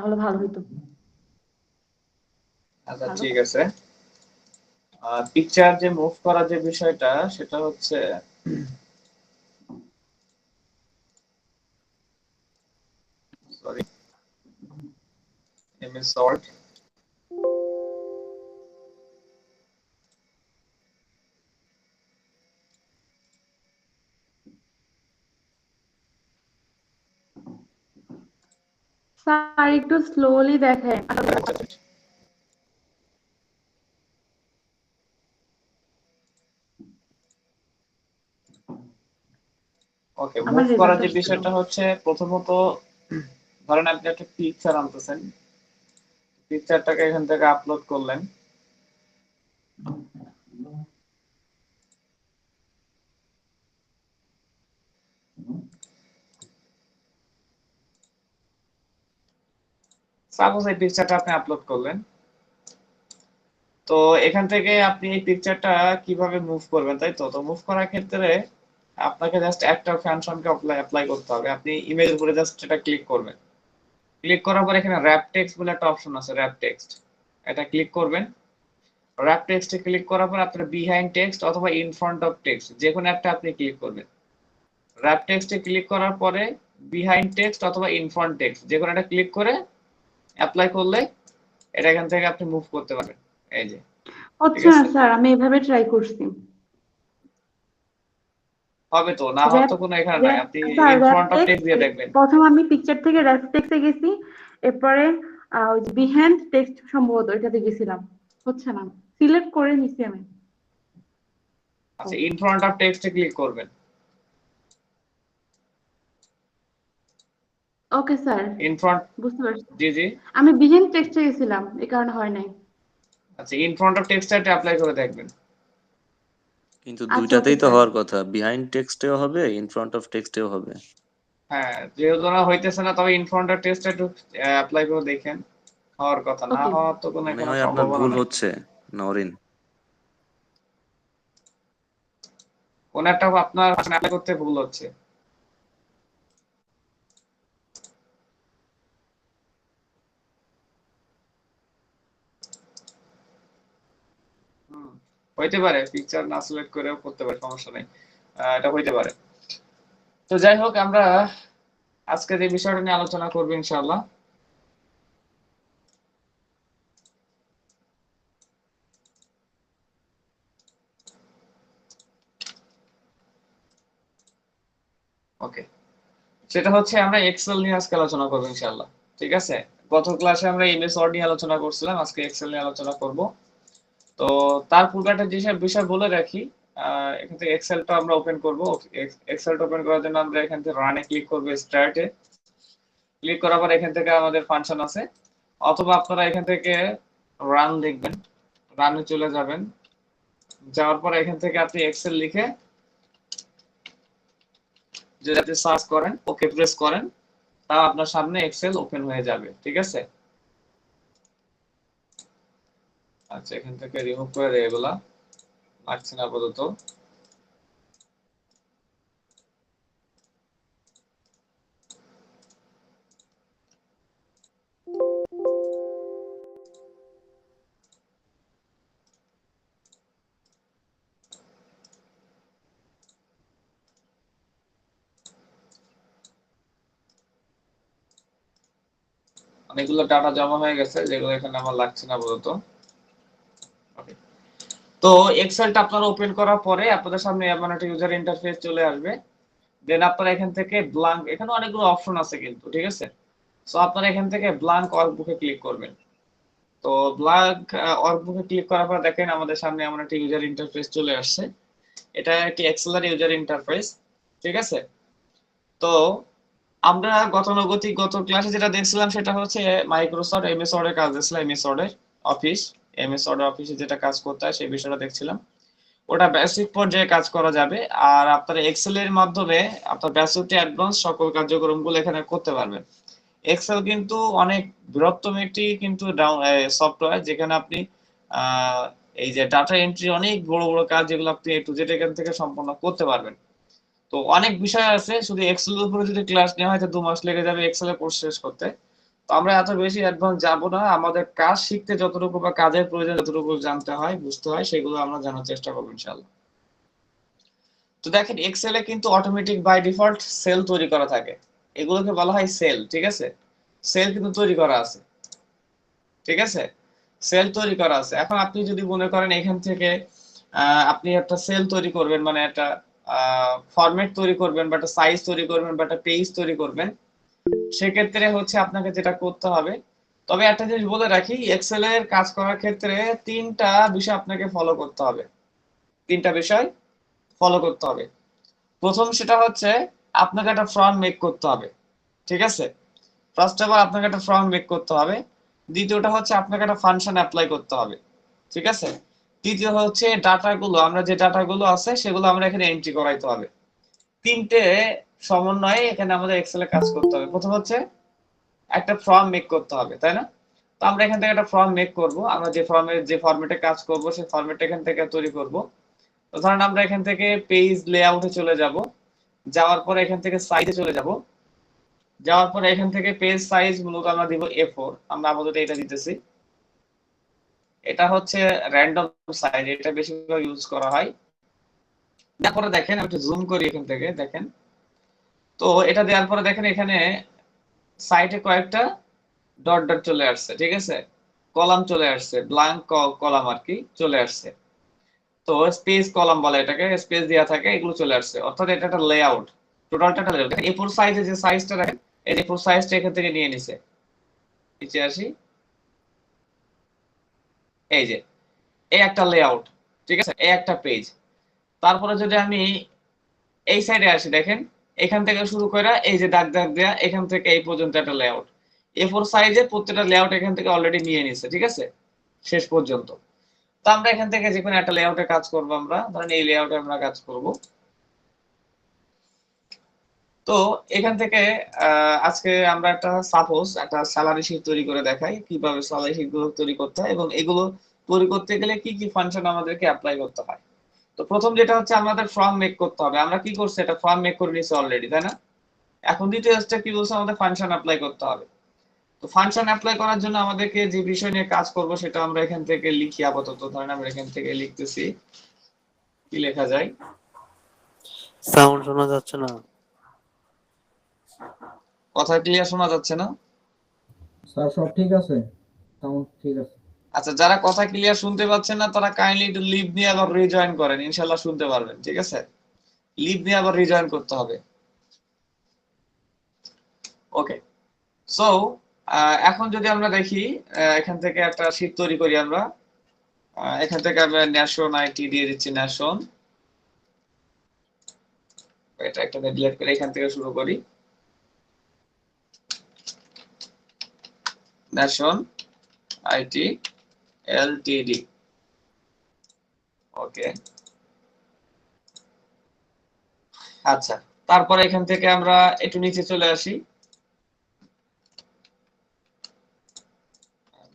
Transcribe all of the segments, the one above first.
তাহলে ভালো হতো। আচ্ছা ঠিক আছে। পিকচার যে মুভ করা যে বিষয়টা সেটা হচ্ছে সরি এমএস ওয়ার্ড। স্যার একটু স্লোলি দেখেন। ওকে, আমার মুভ করার রেজাল্ট যে আসছিল। বিষয়টা হচ্ছে প্রথমত ধরেন আপনি একটা পিকচার আনতেছেন, পিকচারটাকে এখান থেকে আপলোড করলেন। সাপোজ এই পিকচারটা আপনি আপলোড করলেন, তো এখান থেকে আপনি এই পিকচারটা কিভাবে মুভ করবেন, তাই তো? তো মুভ করার ক্ষেত্রে আপনাকে জাস্ট একটা ফাংশনকে অ্যাপ্লাই করতে হবে। আপনি ইমেজের উপরে জাস্ট এটা ক্লিক করবেন। ক্লিক করার পর এখানে র‍্যাপ টেক্সট বলে একটা অপশন আছে, র‍্যাপ টেক্সট, এটা ক্লিক করবেন। র‍্যাপ টেক্সটে ক্লিক করার পর আপনার বিহাইন্ড টেক্সট অথবা ইন ফ্রন্ট অফ টেক্সট যে কোনো একটা আপনি ক্লিক করবেন। র‍্যাপ টেক্সটে ক্লিক করার পরে বিহাইন্ড টেক্সট অথবা ইন ফ্রন্ট টেক্সট যে কোনো একটা ক্লিক করে অ্যাপ্লাই করলে এটা এখান থেকে আপনি মুভ করতে পারবেন। এই যে, ঠিক আচ্ছা আছে? স্যার, আমি এভাবে ট্রাই করছি। হবে তো, না হওয়ার র‍্যাপ তো কোনো এখানে নাই। র‍্যাপ আপনি sir in wrap front of text, text দিয়ে দেখবেন। প্রথম আমি পিকচার থেকে র‍্যাপ টেক্সটে গেছি, এরপরে ওই যে বিহ্যান্ড টেক্সট সম্ভবত ওইটাতে গেছিলাম, হচ্ছে না, সিলেক্ট করে নিছি আমি। আচ্ছা, ইন ফ্রন্ট অফ টেক্সটে ক্লিক করবেন। ওকে স্যার, ইন ফ্রন্ট, বুঝতে পারছি। জি জি। আমি বিহ্যান্ড টেক্সটে গেছিলাম, এই কারণে হয় নাই। আচ্ছা, ইন ফ্রন্ট অফ টেক্সটটা অ্যাপ্লাই করে দেখবেন। কিন্তু আচ্ছা ওকে দুইটাতেই তো স্যার। হওয়ার কথা, বিহাইন্ড টেক্সটেও হবে, ইন ফ্রন্ট অফ টেক্সটেও হবে। হ্যাঁ, যেহেতু না হইতেছে না, তবে ইন ফ্রন্ট অফ টেক্সটটা একটু অ্যাপ্লাই করে দেখেন। হওয়ার কথা, না ওকে হওয়ার তো কোনো মনে এখানে হয় আপনার সম্ভাবনা ভুল নাই। হচ্ছে নরিন। কোন একটা আপনার অ্যাপ্লাই করতে ভুল হচ্ছে। হইতে পারে পিকচার না সিলেক্ট করেও করতে পারে, সমস্যা নেই, এটা হইতে পারে। তো যাই হোক, আমরা আজকে যে বিষয়টা নিয়ে আলোচনা করবো ইনশাআল্লাহ, ওকে, সেটা হচ্ছে আমরা এক্সেল নিয়ে আজকে আলোচনা করবো ইনশাআল্লাহ। ঠিক আছে? গত ক্লাসে আমরা এমএস ওয়ার্ড নিয়ে আলোচনা করছিলাম, আজকে এক্সেল নিয়ে আলোচনা করব। তো তার পূর্বে একটা যেসব বিষয় বলে রাখি, এখান থেকে এক্সেলটা আমরা ওপেন করব। এক্সেলটা ওপেন করার জন্য আমরা এখান থেকে রানে ক্লিক করব, স্টার্টে ক্লিক করার পর এখান থেকে আমাদের ফাংশন আছে, অথবা আপনারা এখান থেকে রান লিখবেন, রানে চলে যাবেন। যাওয়ার পর এখান থেকে আপনি এক্সেল লিখে যদি আপনি সার্চ করেন, ওকে প্রেস করেন, তাও আপনার সামনে এক্সেল ওপেন হয়ে যাবে। ঠিক আছে? আচ্ছা, এখান থেকে রিমুভ করে দেয়, এগুলা লাগছে না আপাতত। অনেকগুলো ডাটা জমা হয়ে গেছে যেগুলো এখানে আমার লাগছে না আপাতত। Okay. তো এক্সেলটা আপনারা ওপেন করার পরে আপনাদের সামনে এমন একটা ইউজার ইন্টারফেস চলে আসবে। দেন আপনারা এখান থেকে ব্ল্যাঙ্ক, এখানে অনেকগুলো অপশন আছে কিন্তু, ঠিক আছে? সো আপনারা এখান থেকে ব্ল্যাঙ্ক ওয়ার্কবুকে ক্লিক করবেন। তো ব্ল্যাঙ্ক ওয়ার্কবুকে ক্লিক করার পর দেখেন আমাদের সামনে এমন একটা ইউজার ইন্টারফেস চলে আসছে। এটা একটি এক্সেলের ইউজার ইন্টারফেস। ঠিক আছে? তো আমরা গত ক্লাসে যেটা দেখছিলাম সেটা হচ্ছে মাইক্রোসফট এমএস ওয়ার্ড এর কাজ দেখছিলাম, এমএস ওয়ার্ড এর অফিস, এমএস ওয়ার্ড অফিসে যেটা কাজ করতে হয় সেই বিষয়টা দেখছিলাম। ওটা বেসিক পর্যায়ে কাজ করা যাবে, আর আপনার এক্সেল এর মাধ্যমে আপনার বেসিক টু অ্যাডভান্স সকল কার্যক্রমগুলো এখানে করতে পারবেন। এক্সেল কিন্তু অনেক বৃহত্তম একটি কিন্তু সফটওয়্যার, যেখানে আপনি এই যে ডাটা এন্ট্রি, অনেক বড় বড় কাজ যেগুলো আপনি এ টু জেড এখান থেকে সম্পন্ন করতে পারবেন। তো অনেক বিষয় আছে, শুধু এক্সেল এর উপরে যদি ক্লাস নেওয়া হয় তো 2 মাস লেগে যাবে এক্সেল এর কোর্স শেষ করতে। তো আমরা এত বেশি অ্যাডভান্স যাব না, আমাদের কাজ শিখতে যতটুকু বা কাজের প্রয়োজন যতটুকু জানতে হয় বুঝতে হয় সেগুলো আমরা জানার চেষ্টা করবো ইনশাআল্লাহ। তো দেখেন এক্সেলে কিন্তু অটোমেটিক বাই ডিফল্ট সেল তৈরি করা থাকে, এগুলোকে বলা হয় সেল। ঠিক আছে, সেল কিন্তু তৈরি করা আছে। ঠিক আছে, সেল তৈরি করা আছে। এখন আপনি যদি মনে করেন এখান থেকে আপনি একটা সেল তৈরি করবেন, মানে একটা ফরম্যাট তৈরি করবেন বা একটা সাইজ তৈরি করবেন বা একটা পেজ তৈরি করবেন, সেক্ষেত্রে হচ্ছে আপনাকে যেটা করতে হবে, তবে একটা জিনিস বলে রাখি, এক্সেল এর কাজ করার ক্ষেত্রে তিনটা বিষয় আপনাকে ফলো করতে হবে। তিনটা বিষয় ফলো করতে হবে। প্রথম সেটা হচ্ছে আপনাকে একটা ফর্ম মেক করতে হবে। ঠিক আছে, ফার্স্ট অফ অল আপনাকে একটা ফর্ম মেক করতে হবে। দ্বিতীয়টা হচ্ছে আপনাকে একটা ফাংশন অ্যাপ্লাই করতে হবে। ঠিক আছে, তৃতীয় হচ্ছে ডাটাগুলো, আমরা যে ডাটাগুলো আছে সেগুলো আমরা এখানে এন্ট্রি করাইতে হবে। তিনটে সমন্বয়ে এখানে আমাদের এক্সেলে কাজ করতে হবে। প্রথম হচ্ছে একটা ফর্ম মেক করতে হবে, তাই না? তো আমরা এখান থেকে একটা ফর্ম মেক করব, আমরা যে ফরম্যাটে কাজ করব সেই ফরম্যাটটা এখান থেকে তৈরি করব। তো ধরেন আমরা এখান থেকে পেজ লেআউটে চলে যাব, যাওয়ার পরে এখান থেকে সাইজে চলে যাব, যাওয়ার পরে এখান থেকে পেজ সাইজ মূলত আমরা দিব A4, আমরা আপাতত এটা দিতেছি। এটা হচ্ছে র্যান্ডম সাইজ, এটা বেশিরভাগ ইউজ করা হয়। তারপরে দেখেন আমি একটু জুম করি এখান থেকে, দেখেন তো এটা দেওয়ার পরে দেখেন এখানে সাইটে কয়েকটা ডট ডট চলে আসছে। ঠিক আছে, কলাম চলে আসছে, ব্ল্যাঙ্ক কলাম আর কি চলে আসছে। তো স্পেস কলাম বলে এটাকে, স্পেস দেওয়া থাকে, এগুলো চলে আসছে, অর্থাৎ এটা একটা লেআউট, টোটালটা একটা লেআউট। দেখেন A4 সাইজে যে সাইজটা দেখেন, এই A4 সাইজটা এখান থেকে নিয়ে নিছে। নিচে আসি, এই যে এই একটা লেআউট। ঠিক আছে, এই একটা পেজ। তারপরে যদি আমি এই সাইডে আসি, দেখেন এখান থেকে শুরু করে এই যে দাগ দাগ দেয়া, এখান থেকে এই পর্যন্ত একটা লেআউট। A4 সাইজে প্রত্যেকটা লেআউট এখান থেকে অলরেডি নিয়ে নিছে। ঠিক আছে, শেষ পর্যন্ত। তো আমরা এখান থেকে যে কোনো একটা লেআউটে কাজ করব, আমরা ধরেন এই লেআউটে আমরা কাজ করব। তো এখান থেকে আজকে আমরা একটা সাপোজ একটা স্যালারি শীট তৈরি করে দেখাই কিভাবে স্যালারি শীট গুলো তৈরি করতে হয় এবং এগুলো তৈরি করতে গেলে কি কি ফাংশন আমাদেরকে অ্যাপ্লাই করতে হয়। তো প্রথম যেটা হচ্ছে আমাদের ফর্ম মেক করতে হবে, আমরা কি করছি এটা ফর্ম মেক করে নিয়েছি অলরেডি, তাই না? এখন দ্বিতীয় স্টেপ কি বলছে, আমাদের ফাংশন অ্যাপ্লাই করতে হবে। তো ফাংশন অ্যাপ্লাই করার জন্য আমাদেরকে যে বিষয় নিয়ে কাজ করব সেটা আমরা এখান থেকে লিখি আপাতত। ধরেন আমরা এখান থেকে লিখতেছি, কি লেখা যায়? সাউন্ড শোনা যাচ্ছে না। কথা ক্লিয়ার শোনা যাচ্ছে না? স্যার সব ঠিক আছে, সাউন্ড ঠিক আছে। আচ্ছা, যারা কথা ক্লিয়ার শুনতে পাচ্ছেন না তারা কাইন্ডলি একটু লিভ নিয়ে আবার রিজয়েন করেন, ইনশাআল্লাহ শুনতে পারবেন। ঠিক আছে, লিভ নিয়ে আবার রিজয়েন করতে হবে। ওকে, সো এখন যদি আমরা দেখি এখান থেকে একটা শীট তৈরি করি আমরা। এখান থেকে আমরা ন্যাশন আইটি দিয়ে দিচ্ছি, ন্যাশন। এটা একটা ডিলিট করে এখান থেকে শুরু করি, ন্যাশন আইটি এলটিডি। ওকে, আচ্ছা, তারপরে এখান থেকে আমরা একটু নিচে চলে আসি,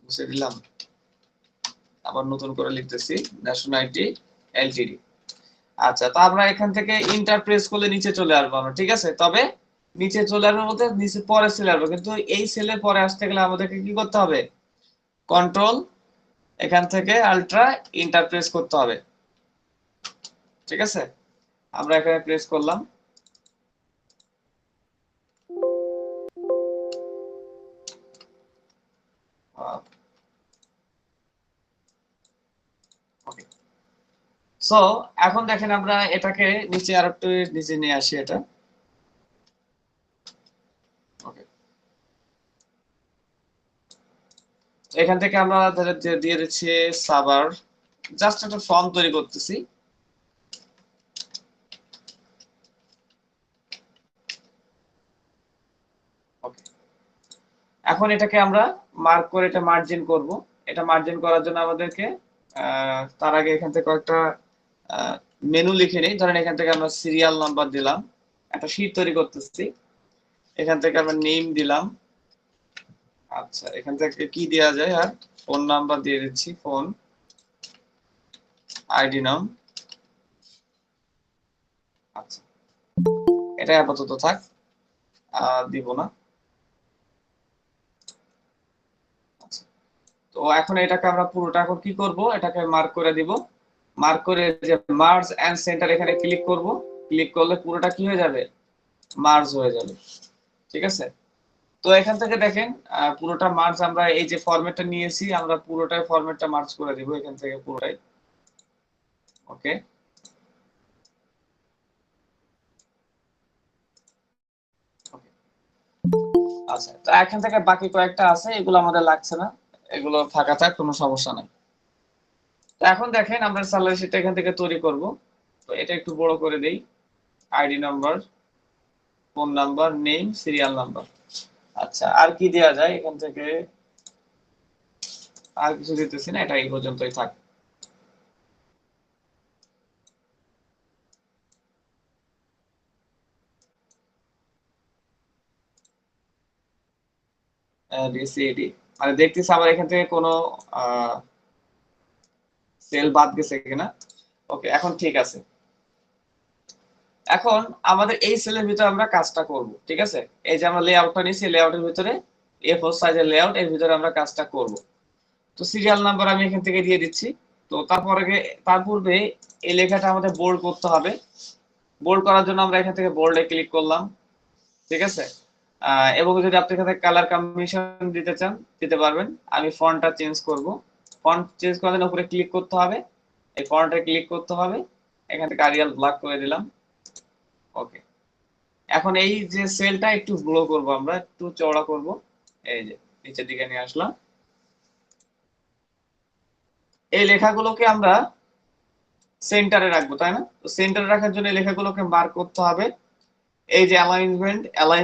মুছে দিলাম, আবার নতুন করে লিখতেছি ন্যাশন আইটি এলটিডি। আচ্ছা, তো আমরা এখান থেকে ইন্টার প্রেস করলে নিচে চলে আসবো আমরা। ঠিক আছে, তবে নিচে চলে আসবো বলতে নিচে পরে সেলে আসবো, কিন্তু এই সেলের পরে আসতে গেলে আমাদেরকে কি করতে হবে? কন্ট্রোল এখান থেকে আলট্রা ইন্টার প্রেস করতে হবে। ঠিক আছে, আমরা এখানে প্রেস করলাম। সো এখন দেখেন আমরা এটাকে নিচে আর একটু নিচে নিয়ে আসি এটা। ওকে, এখান থেকে আমরা দিয়ে দিচ্ছি সার্ভার, জাস্ট একটা ফর্ম তৈরি করতেছি। ওকে, এখন এটাকে আমরা মার্ক করে এটা মার্জিন করব। এটা মার্জিন করার জন্য আমাদেরকে তার আগে এখান থেকে কয়েকটা মেনু লিখে নেই। ধরেন এখান থেকে আমরা সিরিয়াল নাম্বার দিলাম, একটা শীট তৈরি করতেছি, এখান থেকে আমরা নেম দিলাম। আচ্ছা, এখান থেকে কি দেওয়া যায়, আর ফোন নাম্বার দিয়ে দিচ্ছি, ফোন আইডি নাম। আচ্ছা, এটা আপাতত থাক, দিব না। তো এখন এটাকে আমরা পুরোটা এখন কি করব, এটাকে মার্ক করে দিব। মার্ক করে যে মার্জ এন্ড সেন্টার এখানে ক্লিক করব। ক্লিক করলে পুরোটা কি হয়ে যাবে, মার্জ হয়ে যাবে। ঠিক আছে, তো এখান থেকে দেখেন পুরোটা মার্জ আমরা এই যে ফরম্যাটটা নিয়েছি, আমরা পুরোটাই ফরম্যাটটা মার্জ করে দিব এখান থেকে পুরোটাই। ওকে, আচ্ছা, তো এখান থেকে বাকি কয়েকটা আছে, এগুলো আমাদের লাগছে না, এগুলো ফাঁকা থাক, কোনো সমস্যা নাই। তো এখন দেখেন আমরা স্যালারি শিটটা এখান থেকে তৈরি করব। তো এটা একটু বড় করে দেই। ID number, phone number, name, serial number. আচ্ছা, আর কি দেয়া যায় এখান থেকে? আর কিছু দিতেছি না, এটা এই পর্যন্তই থাক। ডিসিএডি মানে দেখতেছি আবার এখান থেকে কোনো সেল বাদ গেছে কিনা। ওকে, এখন ঠিক আছে। এখন আমাদের এই সেলের ভিতরে আমরা কাজটা করব। ঠিক আছে, এই যে আমরা লেআউটটা নিয়েছি, লেআউটের ভিতরে A4 সাইজের লেআউট, এর ভিতরে আমরা কাজটা করব। তো সিরিয়াল নাম্বার আমি এখান থেকে দিয়ে দিচ্ছি। তো তার পূর্বে এই লেখাটা আমাদের বোল্ড করতে হবে। বোল্ড করার জন্য আমরা এখান থেকে বোল্ডে ক্লিক করলাম। ঠিক আছে, এবং যদি আপনি এখানে কালার কম্বিনেশন দিতে চান দিতে পারবেন। আমি ফন্টটা চেঞ্জ করব। ফন্ট চেঞ্জ করার জন্য উপরে ক্লিক করতে হবে, এই ফন্টে ক্লিক করতে হবে, এখান থেকে আরিয়াল ব্ল্যাক করে দিলাম। ওকে, এখন এই যে সেলটা একটু গ্লো করব, আমরা একটু চওড়া করব। এই যে নিচের দিকে নিয়ে আসলাম। এই লেখাগুলোকে আমরা সেন্টারে রাখবো, তাই না? তো সেন্টারে রাখার জন্য এই লেখাগুলোকে মার্ক করতে হবে। এই যে অ্যালাইনমেন্ট,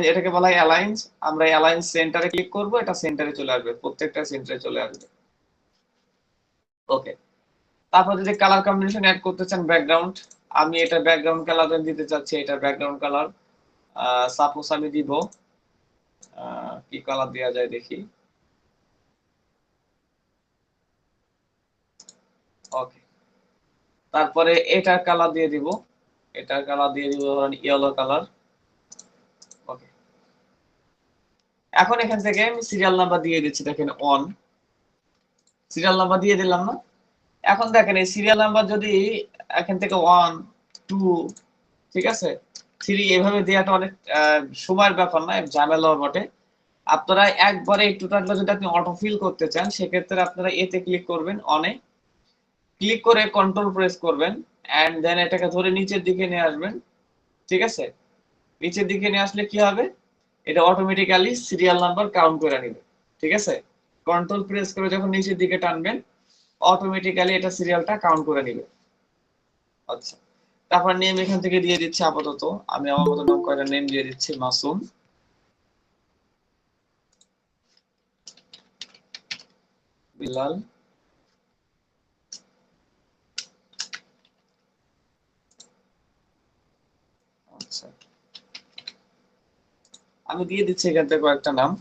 এটাকে বলা হয় অ্যালাইন্স। আমরা অ্যালাইন সেন্টারে ক্লিক করব, এটা সেন্টারে চলে আসবে, প্রত্যেকটা সেন্টারে চলে আসবে। ওকে, তারপর যদি কালার কম্বিনেশন অ্যাড করতে চান, ব্যাকগ্রাউন্ড, আমি এটা ব্যাকগ্রাউন্ড কালার দিতে চাচ্ছি, এটা ব্যাকগ্রাউন্ড কালার। সাপোজ আমি দিব কি কালার দেওয়া যায় দেখি। ওকে, তারপরে এটার কালার দিয়ে দিব, এটার কালার দিয়ে দিব ধরেন ইয়েলো কালার। ওকে, এখন এখান থেকে আমি সিরিয়াল নাম্বার দিয়ে দিচ্ছি, দেখেন 1 সিরিয়াল নাম্বার দিয়ে দিলাম না? এখন দেখেন এই সিরিয়াল নাম্বার যদি এখান থেকে 1 2 ঠিক আছে 3 এভাবে দেওয়াটা অনেক সময়ের ব্যাপার না, ঝামেলাও বটে। আপনারা একবারে টোটালটা যদি আপনি অটো ফিল করতে চান, সেক্ষেত্রে আপনারা এতে ক্লিক করবেন, অনে ক্লিক করে কন্ট্রোল প্রেস করবেন, এন্ড দেন এটাকে ধরে নিচের দিকে নিয়ে আসবেন। ঠিক আছে, নিচের দিকে নিয়ে আসলে কি হবে, এটা অটোমেটিক্যালি সিরিয়াল নাম্বার কাউন্ট করে নেবে। ঠিক আছে, কন্ট্রোল প্রেস করে যখন নিচের দিকে টানবেন, অটোমেটিক্যালি এটা সিরিয়ালটা কাউন্ট করে নেবে। আচ্ছা, তারপর নেম এখান থেকে দিয়ে দিচ্ছি আপাতত, আমি আমার মতো নাম কয়টা নেম দিয়ে দিচ্ছি, মাসুম, বিলাল, আচ্ছা আমি দিয়ে দিচ্ছি এখান থেকে কয়েকটা নাম।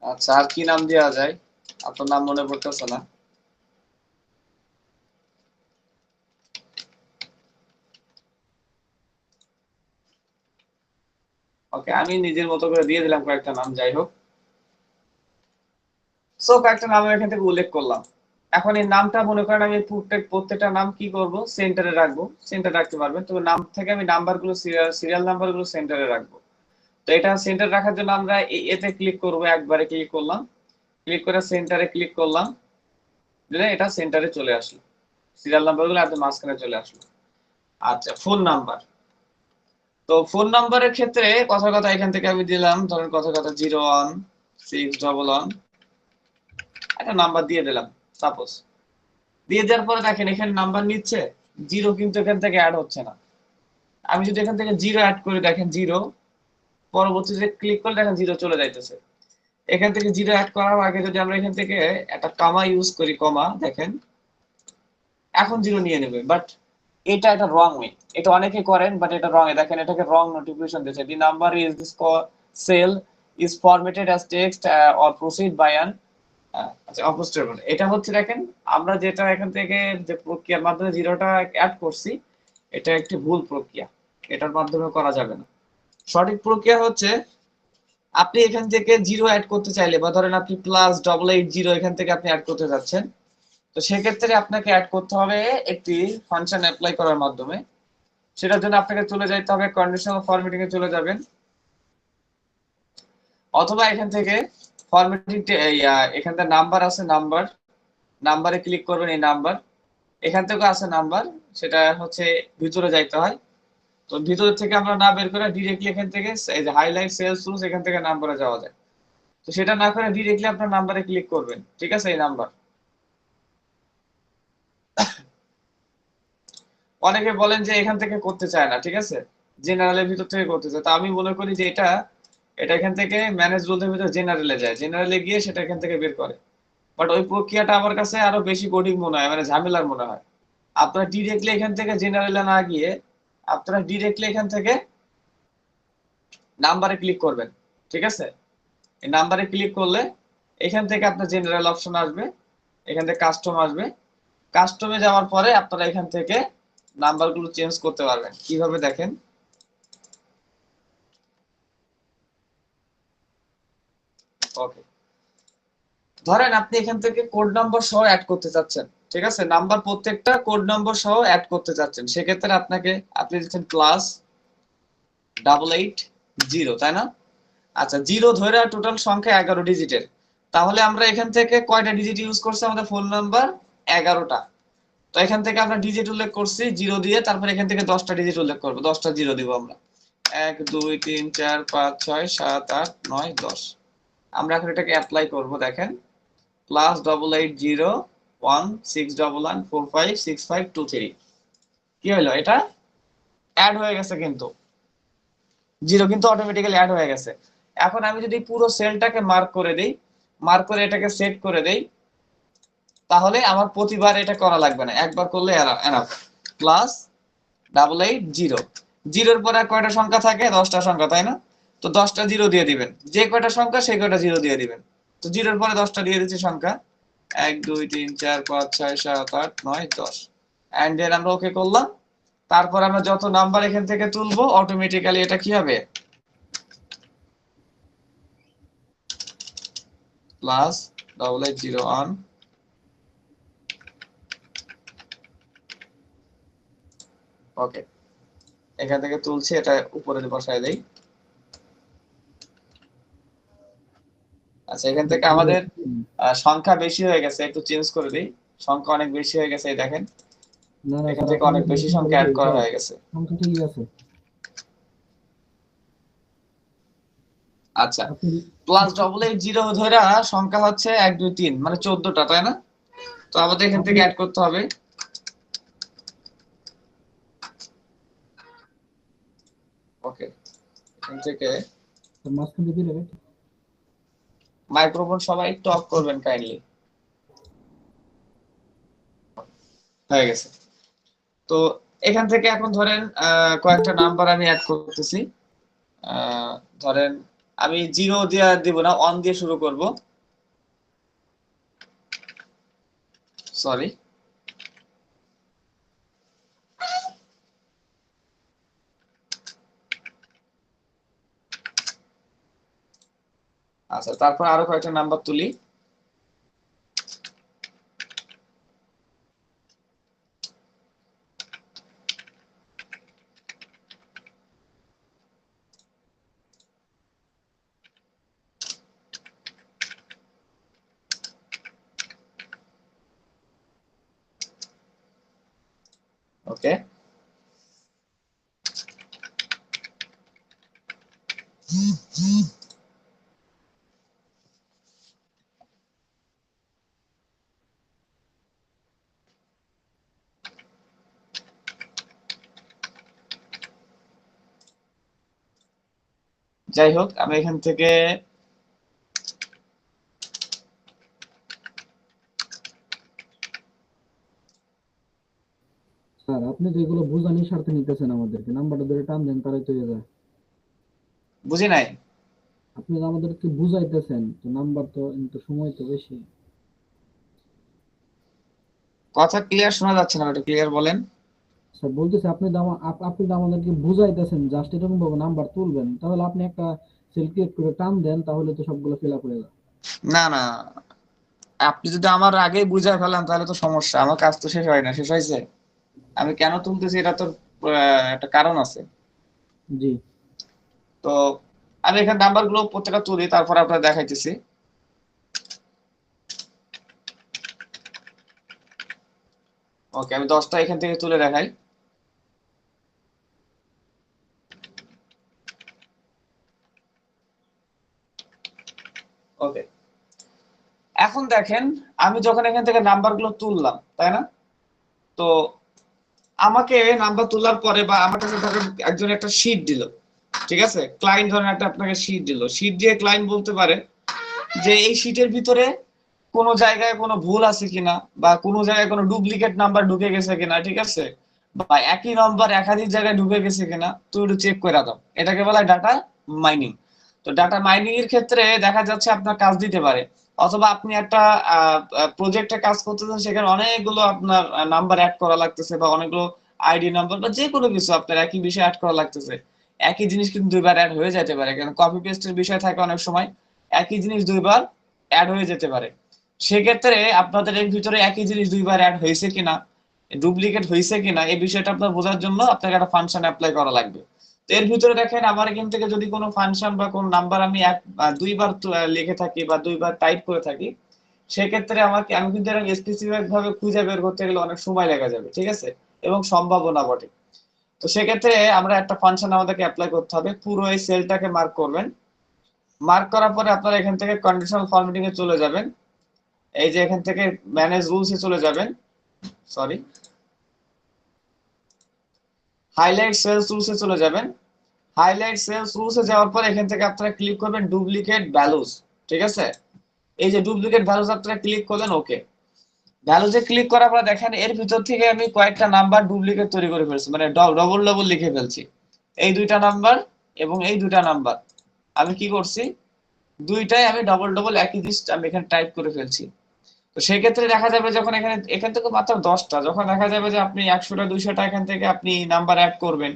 আচ্ছা, আর কি নাম দেওয়া যায়, আপনার নাম মনে পড়তেছে না। ওকে, আমি নিজের মতো করে দিয়ে দিলাম কয়েকটা নাম, যাই হোক। সো কয়েকটা নাম এখান থেকে উল্লেখ করলাম। এখন এই নামটা মনে করেন আমি প্রত্যেকটা নাম কি করব, সেন্টারে রাখবো। সেন্টারে রাখতে পারবেন, তবে নাম থেকে আমি নাম্বারগুলো সিরিয়াল নাম্বারগুলো সেন্টারে রাখবো। তো এটা সেন্টার রাখার জন্য আমরা এতে ক্লিক করব, একবারে ক্লিক করলাম, ক্লিক করে সেন্টারে ক্লিক করলাম, দিলে এটা সেন্টারে চলে আসলো, সিরিয়াল নাম্বারগুলো একদম মাঝখানে চলে আসলো। আচ্ছা, ফোন নাম্বার। তো ফোন নাম্বারের ক্ষেত্রে কথা কথা এখান থেকে আমি দিলাম ধরেন কথা কথা 01611 একটা নাম্বার দিয়ে দিলাম সাপোজ। দিয়ে দেওয়ার পরে দেখেন এখানে নাম্বার নিচ্ছে, জিরো কিন্তু এখান থেকে অ্যাড হচ্ছে না। আমি যদি এখান থেকে 0 অ্যাড করি, দেখেন 0, পরবর্তীতে ক্লিক করলে দেখেন 0 চলে যাইতেছে। এখান থেকে 0 অ্যাড করার আগে যদি আমরা এখান থেকে একটা কমা ইউজ করি, কমা, দেখেন এখন 0 নিয়ে নেবে, বাট এটা একটা রং ওয়ে, এটা অনেকে করেন বাট এটা রং এ, দেখেন এটাকে রং নোটিফিকেশন দিয়েছে, the number is this cell is formatted as text or proceed by an আচ্ছা অপোস্ট্রোফি। এটা হচ্ছে দেখেন আমরা যেটা এখান থেকে যে প্রক্রিয়ার মাধ্যমে জিরোটা অ্যাড করছি এটা একটি ভুল প্রক্রিয়া, এটার মাধ্যমে করা যাবে না। সঠিক প্রক্রিয়া হচ্ছে আপনি এখান থেকে জিরো অ্যাড করতে চাইলে বা ধরেন আপনি +880 এখান থেকে আপনি অ্যাড করতে যাচ্ছেন, তো সেক্ষেত্রে আপনাকে অ্যাড করতে হবে একটি ফাংশন অ্যাপ্লাই করার মাধ্যমে। সেটার জন্য আপনাকে চলে যাইতে হবে কন্ডিশনাল ফরম্যাটিং এ চলে যাবেন, অথবা এখান থেকে ফরম্যাটিং এখান থেকে নাম্বার আছে, নাম্বারে ক্লিক করবেন, এই নাম্বার এখান থেকে আছে নাম্বার, সেটা হচ্ছে ভিতরে যাইতে হয়। তো ভিতর থেকে আমরা না বের করে ডিরেক্টলি এখান থেকে এই যে হাইলাইট সেলস রুলস এখান থেকে নাম্বারে যাওয়া যায়। তো সেটা না করে ডিরেক্টলি আপনার নাম্বারে ক্লিক করবেন, ঠিক আছে, এই নাম্বার। অনেকে বলেন যে এখান থেকে করতে চায় না, ঠিক আছে, জেনারেলের ভিতর থেকে করতে চায়। তা আমি মনে করি যে এটা এখান থেকে ম্যানেজ রুলের ভিতর জেনারেলে যায়, জেনারেলে গিয়ে সেটা এখান থেকে বের করে। বাট ওই প্রক্রিয়াটা আমার কাছে আরো বেশি কঠিন মনে হয়, মানে ঝামেলার মনে হয়। আপনারা ডিরেক্টলি এখান থেকে জেনারেলে না গিয়ে আপনারা ডিরেক্টলি এখান থেকে নাম্বারে ক্লিক করবেন, ঠিক আছে। এই নাম্বারে ক্লিক করলে এখান থেকে আপনার জেনারেল অপশন আসবে, এখান থেকে কাস্টম আসবে, কাস্টমে যাওয়ার পরে আপনারা এখান থেকে নাম্বারগুলো চেঞ্জ করতে পারবেন। কিভাবে দেখেন, ওকে, ধরেন আপনি এখান থেকে কোড নাম্বার সহ অ্যাড করতে চাচ্ছেন, ঠিক আছে, নাম্বার প্রত্যেকটা কোড নাম্বার সহ অ্যাড করতে চাচ্ছেন, সেক্ষেত্রে আপনি দিচ্ছেন +880, তাই না? আচ্ছা, জিরো ধরে টোটাল সংখ্যা 11 ডিজিটের, তাহলে আমরা এখান থেকে কয়টা ডিজিট ইউজ করছি, আমাদের ফোন নাম্বার 11টা। তো এখান থেকে আমরা ডিজিট উল্লেখ করছি জিরো দিয়ে, তারপর এখান থেকে 10টা ডিজিট উল্লেখ করবো, 10টা জিরো দিব আমরা, 1 2 3 4 5 6 7 8 9 10। আমরা এখন এটাকে অ্যাপ্লাই করব, দেখেন +880161456523। কি হলো, এটা অ্যাড হয়ে গেছে, কিন্তু জিরো কিন্তু অটোমেটিক্যালি অ্যাড হয়ে গেছে। এখন আমি যদি পুরো সেলটাকে মার্ক করে দেই, মার্ক করে এটাকে সেট করে দেই, তাহলে আমার প্রতিবার এটা করা লাগবে না, একবার করলে এনাফ। +880, জিরোর পরে কয়টা সংখ্যা থাকে, 10টা সংখ্যা, তাই না? তো 10টা জিরো দিয়ে দিবেন, যে কয়টা সংখ্যা সেই কয়টা জিরো দিয়ে দিবেন। তো জিরোর পরে 10টা দিয়ে দিচ্ছি সংখ্যা, 1 2 3 4 5 6 7 8 9 10, এন্ড দেন আমরা ওকে করলাম। তারপর আমরা যত নাম্বার এখান থেকে তুলবো অটোমেটিক্যালি এটা কি হবে, +8801, ওকে, এখান থেকে তুলছি, এটা উপরে বসায় দেই। আচ্ছা, এখান থেকে আমাদের সংখ্যা বেশি হয়ে গেছে, একটু চেঞ্জ করে দিই, সংখ্যা অনেক বেশি হয়ে গেছে, এই দেখেন না না এখান স্যার, থেকে অনেক বেশি সংখ্যা অ্যাড করা হয়ে গেছে। সংখ্যা ঠিকই আছে। আচ্ছা, আপনি +880 ধরে সংখ্যা হচ্ছে 1 2 3 মানে 14টা, তাই না? তো আমাদের এখান থেকে অ্যাড করতে হবে, ওকে, এখান থেকে মাঝখানে দিলে মাইক্রোফোন সবাই একটু অফ করবেন কাইন্ডলি, হয়ে গেছে। তো এখান থেকে এখন ধরেন কয়েকটা নাম্বার আমি অ্যাড করতেছি, ধরেন আমি জিরো দিয়ে দিব না, 1 দিয়ে শুরু করব, সরি। আচ্ছা, তারপর আরো কয়েকটা নাম্বার তুলি, ওকে। যাই হোক, আমি এখান থেকে স্যার আপনি তো এগুলো বুঝানোর স্বার্থে নিতেছেন আমাদেরকে, নাম্বারটা ধরে টান দেন তারাই তো হয়ে যায়। বুঝি নাই। আপনি তো আমাদেরকে বুঝাইতেছেন, তো নাম্বার তো কিন্তু সময় তো বেশি। কথা ক্লিয়ার শোনা যাচ্ছে না, একটু ক্লিয়ার বলেন। স্যার বলতেছে আপনি তো আমাদেরকে বুঝাইতেছেন জাস্ট এরকম ভাবে নাম্বার তুলবেন, তাহলে আপনি একটা সেল ক্রিয়েট করে টান দেন, তাহলে তো সবগুলো ফিল আপ হয়ে যায়। না না, আপনি যদি আমার আগেই বুঝায় ফেলান তাহলে তো সমস্যা, আমার কাজ তো শেষ হয় না, শেষ হয়েছে। আমি কেন তুলতেছি এটা তো একটা কারণ আছে। জি তো আমি এখানে নাম্বার গুলো প্রত্যেকটা তুলি, তারপর আপনার দেখাইতেছি। ওকে, আমি 10টা এখান থেকে তুলে দেখাই। ওকে, এখন দেখেন আমি যখন এখান থেকে নাম্বার গুলো তুললাম, তাই না? তো আমাকে নাম্বার তোলার পরে বা আমার কাছে ধরেন একজন একটা শীট দিল, ঠিক আছে, ক্লায়েন্ট ধরেন একটা আপনাকে শীট দিল, শীট দিয়ে ক্লায়েন্ট বলতে পারে যে এই শীটের ভিতরে কোনো জায়গায় কোনো ভুল আছে কিনা, বা কোনো জায়গায় কোনো ডুপ্লিকেট নাম্বার ঢুকে গেছে কিনা, ঠিক আছে, বা একই নাম্বার একাধিক জায়গায় ঢুকে গেছে কিনা, তুই একটু চেক করে দাও। এটাকে বলা হয় ডাটা মাইনিং। তো ডাটা মাইনিং এর ক্ষেত্রে দেখা যাচ্ছে আপনার কাজ দিতে পারে, অথবা আপনি একটা প্রজেক্টে কাজ করতেছেন, সেখানে অনেকগুলো আপনার নাম্বার অ্যাড করা লাগতেছে, বা অনেকগুলো আইডি নাম্বার বা যে কোনো কিছু আপনার একই বিষয়ে অ্যাড করা লাগতেছে। একই জিনিস কিন্তু দুইবার অ্যাড হয়ে যেতে পারে, কারণ কপি পেস্টের বিষয় থাকে অনেক সময়, একই জিনিস দুইবার অ্যাড হয়ে যেতে পারে। সেক্ষেত্রে আপনাদের এর ভিতরে একই জিনিস দুইবার অ্যাড হয়েছে কিনা, ডুপ্লিকেট হয়েছে কিনা, এই বিষয়টা আপনার বোঝার জন্য আপনাকে একটা ফাংশন অ্যাপ্লাই করা লাগবে। তো এর ভিতরে দেখেন আমার এখান থেকে যদি কোনো ফাংশন বা কোনো নাম্বার আমি দুইবার লিখে থাকি বা দুইবার টাইপ করে থাকি, সেক্ষেত্রে আমি কিন্তু এরকম স্পেসিফিক ভাবে খুঁজে বের করতে গেলে অনেক সময় লেগে যাবে, ঠিক আছে, এবং সম্ভাবনা বটে। তো সেক্ষেত্রে আমরা একটা ফাংশন আমাদেরকে অ্যাপ্লাই করতে হবে। পুরো এই সেলটাকে মার্ক করবেন, মার্ক করার পরে আপনারা এখান থেকে কন্ডিশনাল ফরম্যাটিং এ চলে যাবেন। এই যে এখান থেকে ম্যানেজ রুলস এ চলে যাবেন, সরি, হাইলাইট সেলস রুলস এ চলে যাবেন। হাইলাইট সেলস রুলস এ যাওয়ার পর এখান থেকে আপনারা ক্লিক করবেন ডুপ্লিকেট ভ্যালুস, ঠিক আছে। এই যে ডুপ্লিকেট ভ্যালুস আপনারা ক্লিক করলেন, ওকে। ভ্যালুসে ক্লিক করার পর দেখেন এর ভিতর থেকে আমি কয়েকটা নাম্বার ডুপ্লিকেট তৈরি করে ফেলছি, মানে ডবল ডবল লিখে ফেলছি। এই দুইটা নাম্বার এবং এই দুইটা নাম্বার আমি কি করছি, দুইটাই আমি ডবল ডবল একই জিনিস আমি এখানে টাইপ করে ফেলছি। তো সেক্ষেত্রে দেখা যাবে যখন এখান থেকে মাত্র 10টা, যখন দেখা যাবে যে আপনি 100টা 200টা এখান থেকে আপনি নাম্বার অ্যাড করবেন,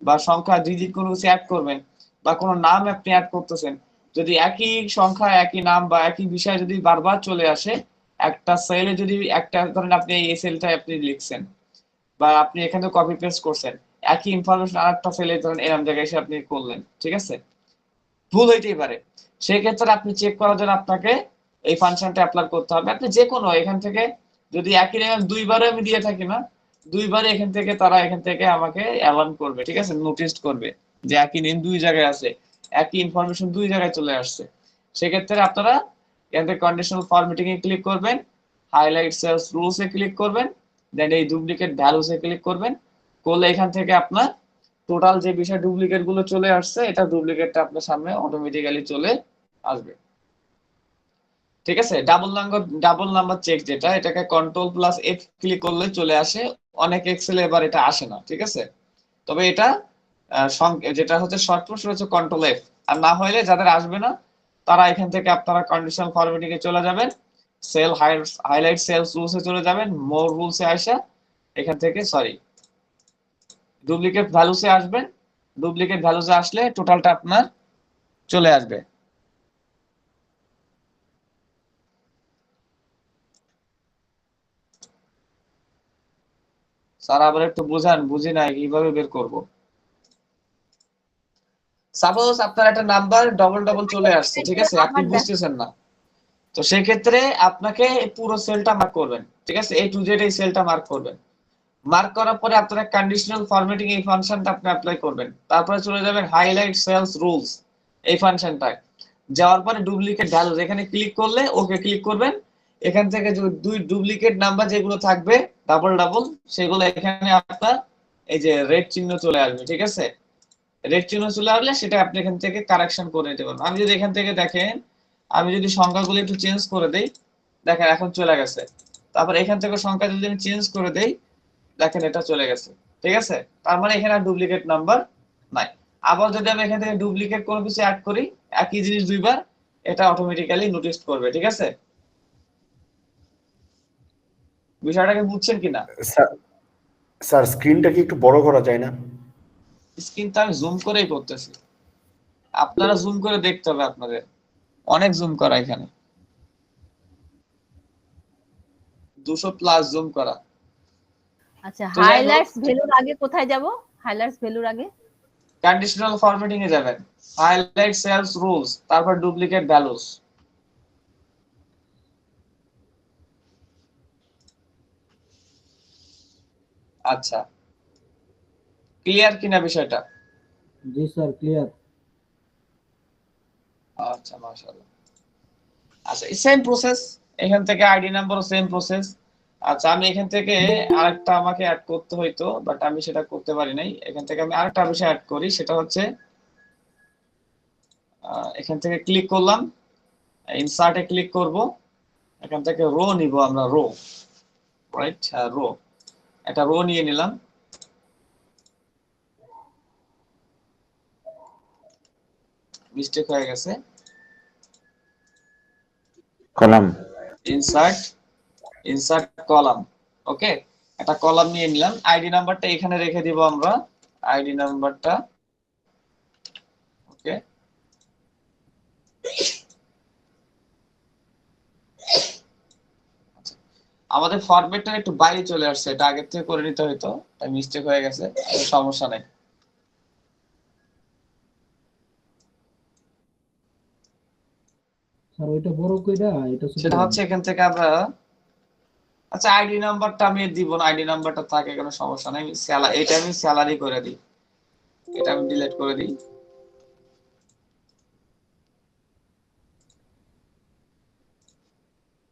বা সংখ্যা ডিজিট কোনো কিছু অ্যাড করবেন, বা কোনো নাম আপনি অ্যাড করতেছেন, যদি একই সংখ্যা একই নাম বা একই বিষয় যদি বারবার চলে আসে একটা সেলে, যদি একটা ধরেন আপনি এই সেলটা আপনি লিখছেন, বা আপনি এখানে কপি পেস্ট করছেন, একই ইনফরমেশন আরেকটা সেলে ধরেন এরকম জায়গায় এসে আপনি করলেন, ঠিক আছে, ভুল হইতেই পারে। সেই ক্ষেত্রে আপনি চেক করার জন্য আপনাকে এই ফাংশনটা অ্যাপ্লাই করতে হবে। আপনি যে কোনো এখান থেকে যদি একই নেম দুইবারও আমি দিয়ে থাকি না, দুইবারে এখান থেকে তারা এখান থেকে আমাকে অ্যালার্ম করবে, ঠিক আছে, নোটিস করবে যে একই নেম দুই জায়গায় আছে, একই ইনফরমেশন দুই জায়গায় চলে আসছে। সেক্ষেত্রে আপনারা এখান থেকে কন্ডিশনাল ফরম্যাটিং এ ক্লিক করবেন, হাইলাইট সেলস রুলস এ ক্লিক করবেন, দেন এই ডুপ্লিকেট ভ্যালুস এ ক্লিক করবেন। করলে এখান থেকে আপনার টোটাল যে বিষয় ডুপ্লিকেট গুলো চলে আসছে, এটা ডুপ্লিকেটটা আপনার সামনে অটোমেটিক্যালি চলে আসবে, ঠিক আছে। ডাবল নাম্বার চেক যেটা, এটাকে কন্ট্রোল প্লাস এফ ক্লিক করলে চলে আসে। অনেক এক্সেলে এবার এটা আসে না, ঠিক আছে। তবে এটা যেটা হচ্ছে শর্টকাট সেটা হচ্ছে কন্ট্রোল এফ। আর না হলে যাদের আসবে না তারা এখান থেকে আপনারা কন্ডিশনাল ফরম্যাটিং এ চলে যাবেন, সেল হাইলাইট সেলস রুলস এ চলে যাবেন, মোর রুলস এ আসা এখান থেকে সরি ডুপ্লিকেট ভ্যালুসে আসবেন। ডুপ্লিকেট ভ্যালুসে আসলে টোটালটা আপনার চলে আসবে। স্যার আবার একটু বুঝান, বুঝি নাই কিভাবে বের করব। সাপোজ আপনার একটা নাম্বার ডবল ডবল চলে আসছে, ঠিক আছে, আপনি বুঝতেছেন না। তো সেই ক্ষেত্রে আপনাকে পুরো সেলটা মার্ক করবেন, ঠিক আছে, A to Z এই সেলটা মার্ক করবেন। মার্ক করার পরে আপনারা কন্ডিশনাল ফরম্যাটিং এই ফাংশনটা আপনি অ্যাপ্লাই করবেন। তারপরে চলে যাবেন হাইলাইট সেলস রুলস এই ফাংশনটায়, যাওয়ার পরে ডুপ্লিকেট ভ্যালুস এখানে ক্লিক করলে ওকে ক্লিক করবেন। এখান থেকে দুই ডুপ্লিকেট নাম্বার যেগুলো থাকবে ডাবল ডাবল, সেগুলো এখানে আপনার এই যে রেড চিহ্ন চলে আসবে, ঠিক আছে। রেড চিহ্ন চলে আসলে সেটা আপনি এখান থেকে কারেকশন করে নিতে পারবেন। আমি যদি এখান থেকে দেখেন, আমি যদি সংখ্যাগুলো একটু চেঞ্জ করে দেই, দেখেন এখন চলে গেছে। তারপর এখান থেকে সংখ্যা যদি আমি চেঞ্জ করে দেই, দেখেন এটা চলে গেছে, ঠিক আছে? তার মানে এখানে ডুপ্লিকেট নাম্বার নাই। আবার যদি আমি এখান থেকে ডুপ্লিকেট কোনো কিছু অ্যাড করি, একই জিনিস দুইবার, এটা অটোমেটিক্যালি নোটিস করবে, ঠিক আছে? বিষয়টাকে বুঝছেন কিনা? স্যার স্যার স্ক্রিনটা কি একটু বড় করা যায় না? স্ক্রিনটা আমি জুম করেই করতেছি, আপনারা জুম করে দেখতে হবে আপনাদের, অনেক জুম করা এখানে, 200+ জুম করা। আচ্ছা, তো যাই হোক, হাইলাইটস ভ্যালুর আগে কোথায় যাব? হাইলাইটস ভ্যালুর আগে কন্ডিশনাল ফরম্যাটিং এ যাবেন, হাইলাইট সেলস রুলস, তারপর ডুপ্লিকেট ভ্যালুস। আচ্ছা, ক্লিয়ার কিনা বিষয়টা? জি স্যার, ক্লিয়ার। আচ্ছা, মাশাআল্লাহ। আচ্ছা, সেম প্রসেস, এখান থেকে আইডি নাম্বারও সেম প্রসেস। আচ্ছা, আমি এখান থেকে আরেকটা আমাকে অ্যাড করতে হইতো, বাট আমি সেটা করতে পারি নাই। এখান থেকে আমি আরেকটা বিষয় অ্যাড করি, সেটা হচ্ছে এখান থেকে ক্লিক করলাম, ইনসার্টে ক্লিক করব, এখান থেকে রো নিব আমরা, রো, রাইট? হ্যাঁ, রো, একটা রো নিয়ে নিলাম। মিস্টেক হয়ে গেছে, কলাম। Insert column. ওকে, একটা কলাম নিয়ে নিলাম। আইডি নাম্বারটা এখানে রেখে দিব আমরা, আইডি নাম্বারটা। ওকে, আমাদের ফরম্যাটটা একটু বাইরে চলে আসছে, এটা আগে থেকে করে নিতে হইতো, তাই মিস্টেক হয়ে গেছে, সমস্যা নাই। স্যার ওইটা বড় কইরা এটা ছোট সেটা করেন। হচ্ছে এখান থেকে আমরা, আচ্ছা আইডি নাম্বারটা আমি দিব না, আইডি নাম্বারটা থাকে, কোনো সমস্যা নাই। এটা আমি স্যালারি করে দিই, এটা আমি ডিলিট করে দিই।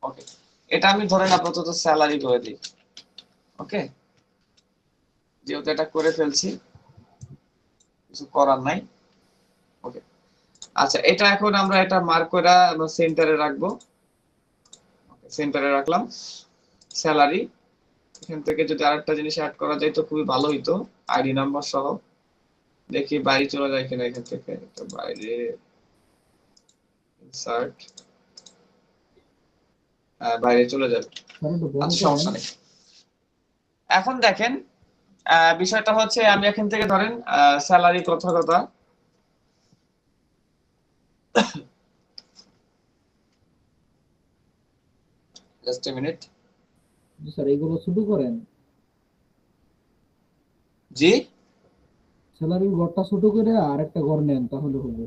ওকে, এটা আমি ধরেন আপাতত স্যালারি করে দিই। ওকে, যেহেতু এটা করে ফেলছি, কিছু করার নাই। ওকে, আচ্ছা, এটা এখন আমরা এটা মার্ক করে আমরা সেন্টারে রাখবো। সেন্টারে রাখলাম স্যালারি। এখান থেকে যদি আরেকটা জিনিস অ্যাড করা যায় তো খুবই ভালো হইতো, আইডি নাম্বার সহ। দেখি বাইরে চলে যায় কিনা এখান থেকে, এটা বাইরে, ইনসার্ট, বাইরে চলে যাবে। স্যার একটু বড় আচ্ছা, করেন। সমস্যা নেই। এখন দেখেন, বিষয়টা হচ্ছে আমি এখান থেকে ধরেন স্যালারি কথা just a minute. G sir, এগুলো ছোট করেন। জি, স্যালারির ঘরটা ছোট করে আরেকটা ঘর নেন, তাহলে হবে।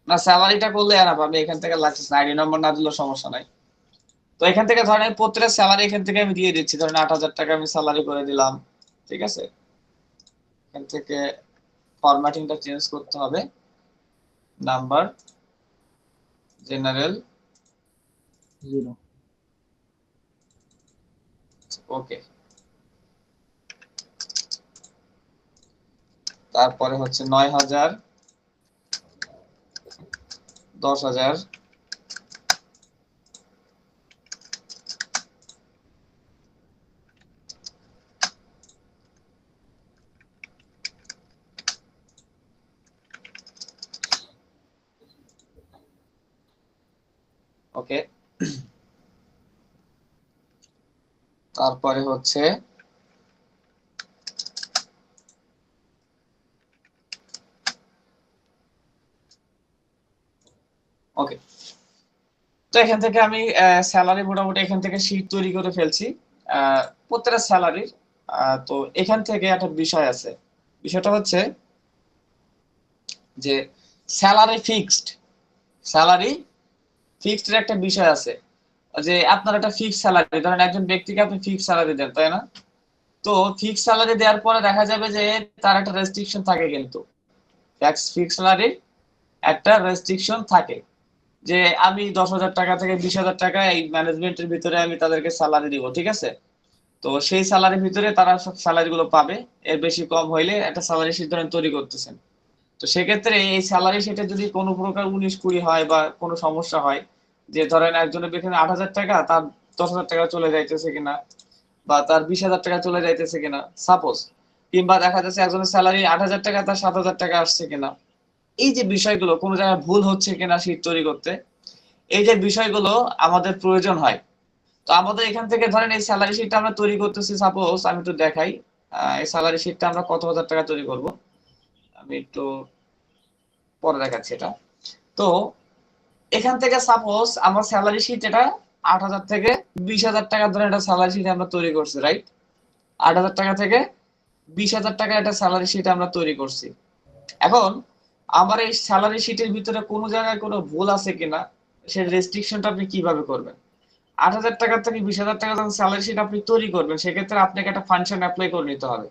না, স্যালারিটা করলে আর আমি এখান থেকে লাগছে না, আইডি নাম্বার না দিলেও সমস্যা নাই। তো এখান থেকে ধরেন আমি প্রত্যেকটা স্যালারি এখান থেকে আমি দিয়ে দিচ্ছি, ধরেন 8,000 টাকা আমি স্যালারি করে দিলাম, ঠিক আছে? এখান থেকে ফরম্যাটিংটা চেঞ্জ করতে হবে, নাম্বার, জেনারেল, 0। ওকে। তারপরে হচ্ছে 9,000, 10,000, ওকে। তারপরে হচ্ছে ওকে, তো এখান থেকে আমি স্যালারি মোটামুটি এখান থেকে শীট তৈরি করে ফেলছি প্রত্যেকটা স্যালারির। তো এখান থেকে একটা বিষয় আছে, বিষয়টা হচ্ছে যে স্যালারি ফিক্সড একটা বিষয় আছে, যে আপনার একটা ফিক্সড স্যালারি, ধরেন একজন ব্যক্তিকে আপনি ফিক্সড স্যালারি দেন, তাই না? তো ফিক্সড স্যালারি দেওয়ার পরে দেখা যাবে যে তার একটা রেস্ট্রিকশন থাকে, কিন্তু ফিক্সড স্যালারির একটা রেস্ট্রিকশন থাকে, যে আমি 10,000 টাকা থেকে 20,000 টাকা এই ম্যানেজমেন্টের ভিতরে আমি তাদেরকে স্যালারি দিব, ঠিক আছে? তো সেই স্যালারির ভিতরে তারা সব স্যালারি গুলো পাবে, এর বেশি কম হইলে একটা স্যালারি শিট ধরেন তৈরি করতেছেন। তো সেক্ষেত্রে এই স্যালারি শিটে যদি কোনো প্রকার 19-20 হয় বা কোনো সমস্যা হয়, যে ধরেন একজনের বেতন 8,000 টাকা, তার 10,000 টাকা চলে যাইতেছে কিনা, বা তার 20,000 টাকা চলে যাইতেছে কিনা সাপোজ, কিংবা দেখা যাচ্ছে একজনের স্যালারি 8,000 টাকা তার 7,000 টাকা আসছে কিনা, এই যে বিষয়গুলো কোনো জায়গায় ভুল হচ্ছে কিনা শীট তৈরি করতে, এই যে বিষয়গুলো আমাদের প্রয়োজন হয়। তো আমাদের এখান থেকে ধরেন এই স্যালারি শিটটা আমরা তৈরি করতেছি, সাপোজ আমি একটু দেখাই এই স্যালারি শিটটা আমরা কত হাজার টাকা তৈরি করব, আমি একটু পরে দেখাচ্ছি এটা। তো এখান থেকে সাপোজ আমার স্যালারি শিট এটা 8,000 থেকে 20,000 টাকা ধরে একটা স্যালারি শিট আমরা তৈরি করছি, রাইট? 8,000 টাকা থেকে 20,000 টাকা একটা স্যালারি শিট আমরা তৈরি করছি। এখন আমার এই স্যালারি শিটের ভিতরে কোনো জায়গায় কোনো ভুল আছে কিনা সেই রেস্ট্রিকশনটা আপনি কিভাবে করবেন? 8,000 টাকা থেকে 20,000 টাকা যখন স্যালারি শিট আপনি তৈরি করবেন, সেক্ষেত্রে আপনাকে একটা ফাংশন অ্যাপ্লাই করে নিতে হবে।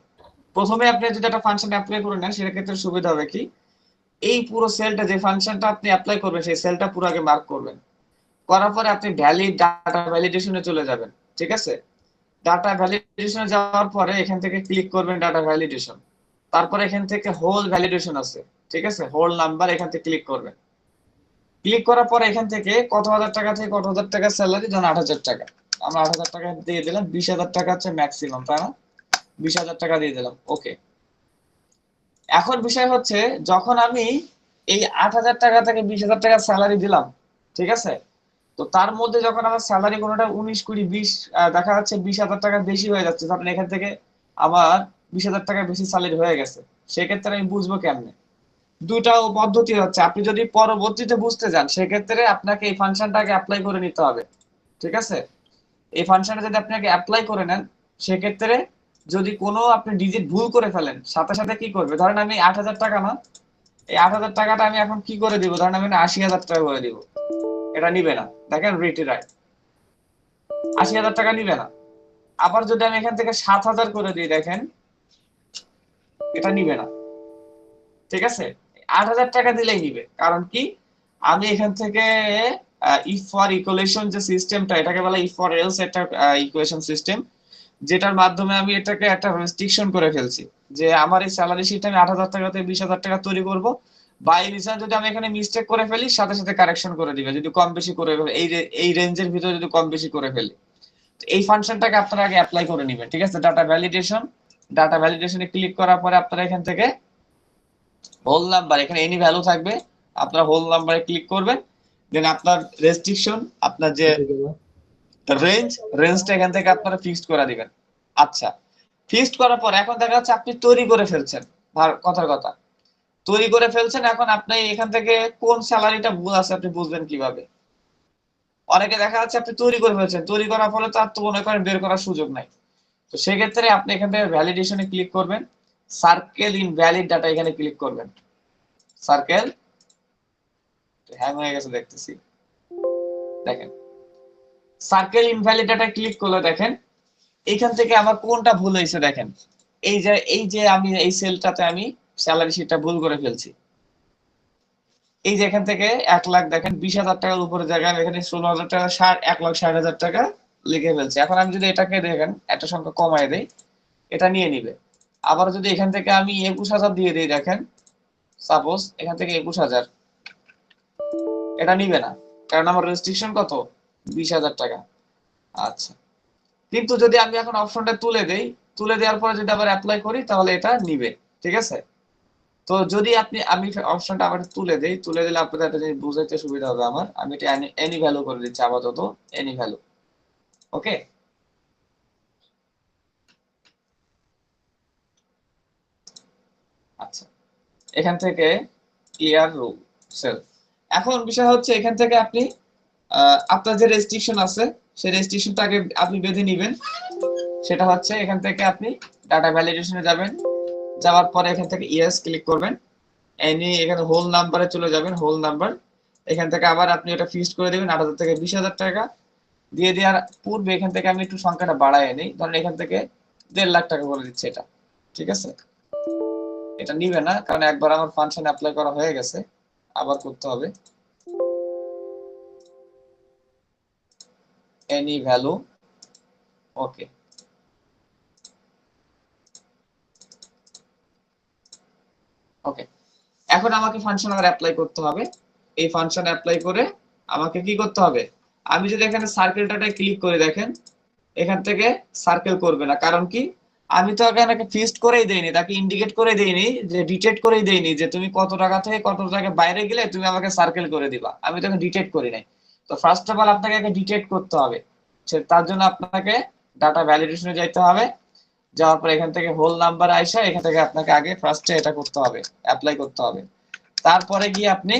প্রথমে আপনি যদি একটা ফাংশন অ্যাপ্লাই করে নেন, সেক্ষেত্রে সুবিধা হবে কি, এই পুরো সেলটা যে ফাংশনটা আপনি অ্যাপ্লাই করবেন সেই সেলটা পুরো আগে মার্ক করবেন, করার পরে আপনি ভ্যালিড ডাটা ভ্যালিডেশনে চলে যাবেন। ঠিক আছে, ডাটা ভ্যালিডেশনে যাওয়ার পরে এখান থেকে ক্লিক করবেন ডাটা ভ্যালিডেশন, তারপরে এখান থেকে হোল ভ্যালিডেশন আছে, ঠিক আছে, হোল নাম্বার এখান থেকে ক্লিক করবেন। ক্লিক করার পরে এখান থেকে কত হাজার টাকা থেকে কত হাজার টাকা স্যালারি, ধরুন 8,000 টাকা, আমরা 8,000 টাকা দিয়ে দিলাম, 20,000 টাকা হচ্ছে ম্যাক্সিমাম, তাই না? 20,000 টাকা দিয়ে দিলাম, ওকে। এখন বিষয় হচ্ছে যখন আমি এই 8,000 টাকা থেকে 20,000 টাকা স্যালারি দিলাম, ঠিক আছে, তো তার মধ্যে যখন আমার স্যালারি কোনোটা 19, 20, 20 দেখা যাচ্ছে 20,000 টাকা বেশি হয়ে যাচ্ছে, তখন এখান থেকে আমার 20,000 টাকা বেশি স্যালারি হয়ে গেছে, সেক্ষেত্রে আমি বুঝবো কেমনে? দুইটা পদ্ধতি হচ্ছে, আপনি যদি পরবর্তীতে বুঝতে যান সেক্ষেত্রে আপনাকে এই ফাংশনটাকে অ্যাপ্লাই করে নিতে হবে, ঠিক আছে? এই ফাংশনটা যদি আপনাকে অ্যাপ্লাই করে নেন, সেক্ষেত্রে যদি কোনো আপনি ডিজিট ভুল করে ফেলেন, সাথে সাথে কি করবে, ধরেন আমি 8,000 টাকা না, এই 8,000 টাকাটা আমি এখন কি করে দিব, ধরেন আমি 80,000 টাকা করে দিব, এটা নিবে না, দেখেন রিটিরাইট 80,000 টাকা নিবে না। আবার যদি আমি এখান থেকে 7,000 করে দিই, দেখেন এটা নিবে না, ঠিক আছে? 8,000 টাকা দিলেই নিবে, কারণ কি, আমি এখান থেকে ইফ ফর ইকুয়েশন যে সিস্টেমটা, এটাকে বলা ইফ ফর এলস একটা ইকুয়েশন সিস্টেম, যেটার মাধ্যমে আমি এটাকে একটা রেস্ট্রিকশন করে ফেলছি যে আমার এই স্যালারি শিটটা আমি 8,000 টাকা থেকে 20,000 টাকা তৈরি করব, বাই রিজন যদি আমি এখানে মিস্টেক করে ফেলি সাথে সাথে কারেকশন করে দিবে, যদি কম বেশি করে এই রেঞ্জের ভিতরে যদি কম বেশি করে ফেলি। এই ফাংশনটাকে আপনারা আগে অ্যাপ্লাই করে নেবেন, ঠিক আছে? ডাটা ভ্যালিডেশনে ক্লিক করার পরে আপনারা এখান থেকে হোল নাম্বার, এখানে এনি ভ্যালু থাকবে, আপনারা হোল নাম্বারে ক্লিক করবেন, দেন আপনার রেস্ট্রিকশন, আপনার যে রেঞ্জটা এখান থেকে আপনারা ফিক্সড করে দিবেন। আচ্ছা, ফিক্সড করার পর এখন দেখা যাচ্ছে আপনি তৈরি করে ফেলছেন, কথার কথা তৈরি করে ফেলছেন, এখন আপনি এখান থেকে কোন স্যালারিটা ভুল আছে আপনি বুঝবেন কিভাবে? অনেকে দেখা যাচ্ছে আপনি তৈরি করে ফেলছেন, তৈরি করার ফলে তার তো মনে করেন বের করার সুযোগ নাই, তো সেক্ষেত্রে আপনি এখান থেকে ভ্যালিডেশনে ক্লিক করবেন, সার্কেল ইন ভ্যালিড ডাটা এখানে ক্লিক করবেন, সার্কেল হ্যাং হয়ে গেছে দেখতেছি, দেখেন সার্কেল ইনভ্যালিড ডাটা ক্লিক করলে দেখেন এইখান থেকে আমার কোনটা ভুল হয়েছে, দেখেন এই যে আমি এই সেলটাতে আমি স্যালারি শিটটা ভুল করে ফেলছি, এই যে এখান থেকে 1 লাখ, দেখেন 20,000 টাকার উপরে জায়গায় এখানে 16,000 টাকা 1,60,000 টাকা লিখে ফেলছি। এখন আমি যদি এটাকে দেখেন একটা সংখ্যা কমায় দেই, এটা নিয়ে নিবে। আবার যদি এখান থেকে আমি 21,000 দিয়ে দিই, দেখেন সাপোজ এখান থেকে 21,000, এটা নিবে না, কারণ আমার রেস্ট্রিকশন কত, 20,000 টাকা। আচ্ছা, কিন্তু যদি আমি এখন অপশনটা তুলে দেই, তুলে দেওয়ার পরে যদি আবার অ্যাপ্লাই করি তাহলে এটা নিবে, ঠিক আছে? তো যদি আমি অপশনটা আবার তুলে দেই, তুলে দিলে আপনাদের একটা জিনিস বুঝাইতে সুবিধা হবে আমার, আমি এটা এনি ভ্যালু করে দিচ্ছি আপাতত, এনি ভ্যালু, ওকে। আচ্ছা, এখান থেকে ক্লিয়ার রুল সেল। এখন বিষয় হচ্ছে এখান থেকে আপনি আপনার যে রেস্ট্রিকশন আছে সেই রেস্ট্রিকশনটাকে আপনি বেঁধে নেবেন, সেটা হচ্ছে এখান থেকে আপনি ডাটা ভ্যালিডেশনে যাবেন, যাওয়ার পরে এখান থেকে ইয়েস ক্লিক করবেন, এনি এখানে হোল নাম্বারে চলে যাবেন, হোল নাম্বার এখান থেকে আবার আপনি এটা ফিক্সড করে দিবেন 8,000 থেকে 20,000 টাকা দিয়ে দেওয়ার পূর্বে এখান থেকে আমি একটু সংখ্যাটা বাড়ায় নেই, ধরেন এখান থেকে 1.5 লাখ টাকা করে দিচ্ছি, এটা ঠিক আছে? এটা নিবে না, কারণ একবার আমার ফাংশন অ্যাপ্লাই করা হয়ে গেছে, আবার করতে হবে এনি ভ্যালু, ওকে। ওকে, এখন আমাকে ফাংশন আবার অ্যাপ্লাই করতে হবে, এই ফাংশন অ্যাপ্লাই করে আমাকে কি করতে হবে, আমি যদি এখানে সার্কেলটাতে ক্লিক করে দেখেন এখান থেকে সার্কেল করবে না। কারণ কি, আমি তো এখানে ফিক্সড করেই দেইনি, তাকে ইন্ডিকেট করে দেইনি, যে ডিটেক্ট করেই দেইনি যে তুমি কত টাকা থেকে কত টাকা বাইরে গেলে তুমি আমাকে সার্কেল করে দিবা, আমি তো ডিটেক্ট করি নাই। তো ফার্স্ট অফ অল আপনাকে আগে ডিটেক্ট করতে হবে, তার জন্য আপনাকে ডাটা ভ্যালিডেশনে যাইতে হবে। যাওয়ার পর এখান থেকে হোল নাম্বার আইসা এখান থেকে আপনাকে আগে ফার্স্টে এটা করতে হবে, অ্যাপ্লাই করতে হবে। তারপরে গিয়ে আপনি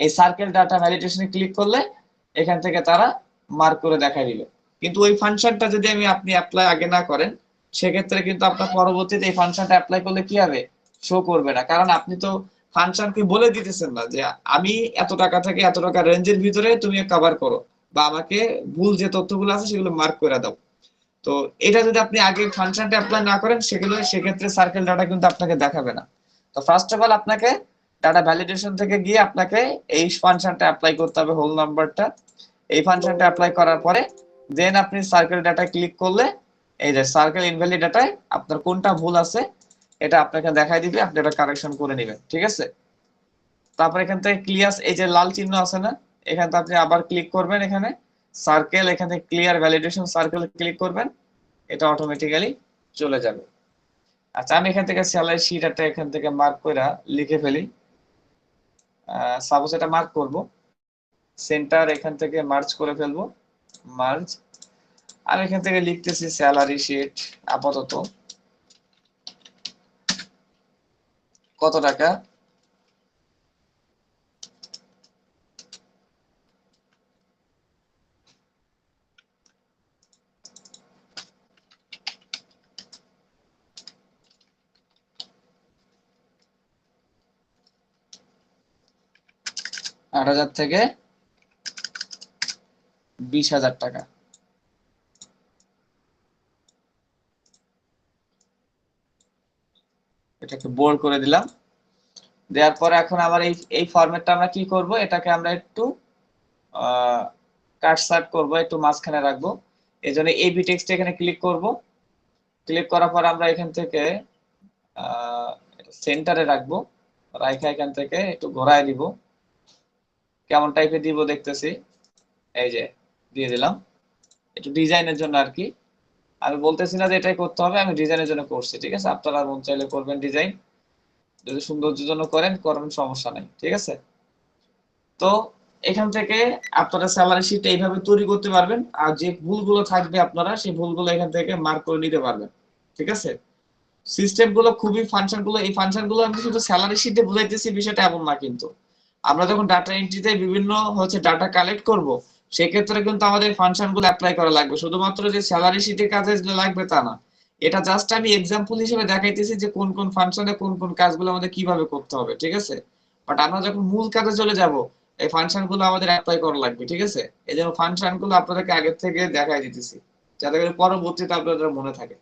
এই সার্কেল ডাটা ভ্যালিডেশনে ক্লিক করলে এখান থেকে তারা মার্ক করে দেখাই দিবে। কিন্তু ওই ফাংশনটা যদি আপনি অ্যাপ্লাই আগে না করেন, সেক্ষেত্রে কিন্তু আপনার পরবর্তীতে এই ফাংশনটা অ্যাপ্লাই করলে কি হবে, শো করবে না। কারণ আপনি তো ফাংশনকে বলে দিতেছেন না যে আমি এত টাকা থেকে এত টাকা রেঞ্জের ভিতরে তুমি কভার করো, বা আমাকে ভুল যে তথ্যগুলো আছে সেগুলো মার্ক করে দাও। তো এটা যদি আপনি আগে ফাংশনটা অ্যাপ্লাই না করেন, সেক্ষেত্রে সার্কেল ডাটা কিন্তু আপনাকে দেখাবে না। তো ফার্স্ট অফ অল আপনাকে ডাটা ভ্যালিডেশন থেকে গিয়ে আপনাকে এই ফাংশনটা অ্যাপ্লাই করতে হবে, হোল নাম্বারটা। এই ফাংশনটা অ্যাপ্লাই করার পরে দেন আপনি সার্কেল ডাটা ক্লিক করলে এই যে সার্কেল ইনভ্যালিড ডাটায় আপনার কোনটা ভুল আছে এটা আপনাকে দেখাই দিবে, আপনি এটা কারেকশন করে নেবেন, ঠিক আছে। তারপর এখান থেকে ক্লিয়ার, এই যে লাল চিহ্ন আছে না, এখানে আপনি আবার ক্লিক করবেন, এখানে সার্কেল, এখানে ক্লিয়ার ভ্যালিডেশন সার্কেল ক্লিক করবেন, এটা অটোমেটিক্যালি চলে যাবে। আচ্ছা, আমি এখান থেকে স্যালারি শিট একটা এখান থেকে মার্ক করে লিখে ফেলি। সাপোজ এটা মার্ক করব, সেন্টার এখান থেকে মার্জ করে ফেলবো, মার্জ। আমি এখান থেকে লিখতেছি স্যালারি শিট আপাতত কত টাকা, ৳৮,০০০ থেকে 20,০০০ টাকা। এটাকে বোল্ড করে দিলাম। দেওয়ার পরে এখন আমার এই ফরম্যাটটা আমরা কি করব, এটাকে আমরা একটু কাটসাট করব, একটু মাঝখানে রাখবো। এই জন্য এবি টেক্সট এখানে ক্লিক করব। ক্লিক করার পর আমরা এখান থেকে সেন্টারে রাখবো, রাইখা এখান থেকে একটু ঘোরায় দিব। কেমন টাইপের দিব দেখতেছি, এই যে দিয়ে দিলাম, একটু ডিজাইনের জন্য আর কি। আমি বলতেছি না যে এটাই করতে হবে, আমি ডিজাইনের জন্য করছি, ঠিক আছে। আপনারা মন চাইলে করবেন ডিজাইন, যদি সৌন্দর্যের জন্য করেন সমস্যা নাই, ঠিক আছে। তো এখান থেকে আপনারা স্যালারি শিট এইভাবে তৈরি করতে পারবেন, আর যে ভুলগুলো থাকবে আপনারা সেই ভুলগুলো এখান থেকে মার্ক করে নিতে পারবেন, ঠিক আছে। সিস্টেম গুলো খুবই এই ফাংশন গুলো আমি শুধু স্যালারি শিটে বুঝাইতেছি বিষয়টা এমন না, কিন্তু আমরা যখন ডাটা এন্ট্রিতে বিভিন্ন ডাটা কালেক্ট করব, সেক্ষেত্রে কিন্তু আমাদের ফাংশন গুলো অ্যাপ্লাই করা লাগবে। শুধুমাত্র যে স্যালারি শিটের কাজে লাগবে তা না, এটা জাস্ট আমি এক্সাম্পল হিসেবে দেখাইতেছি যে কোন কোন ফাংশনে কোন কোন কাজগুলো আমাদের কিভাবে করতে হবে, ঠিক আছে। বাট আমরা যখন মূল কাজে চলে যাব, এই ফাংশন গুলো আমাদের অ্যাপ্লাই করা লাগবে, ঠিক আছে। এই জন্য ফাংশন গুলো আপনাদেরকে আগের থেকে দেখাই দিতেছি, যাতে করে পরবর্তীতে আপনাদের মনে থাকে।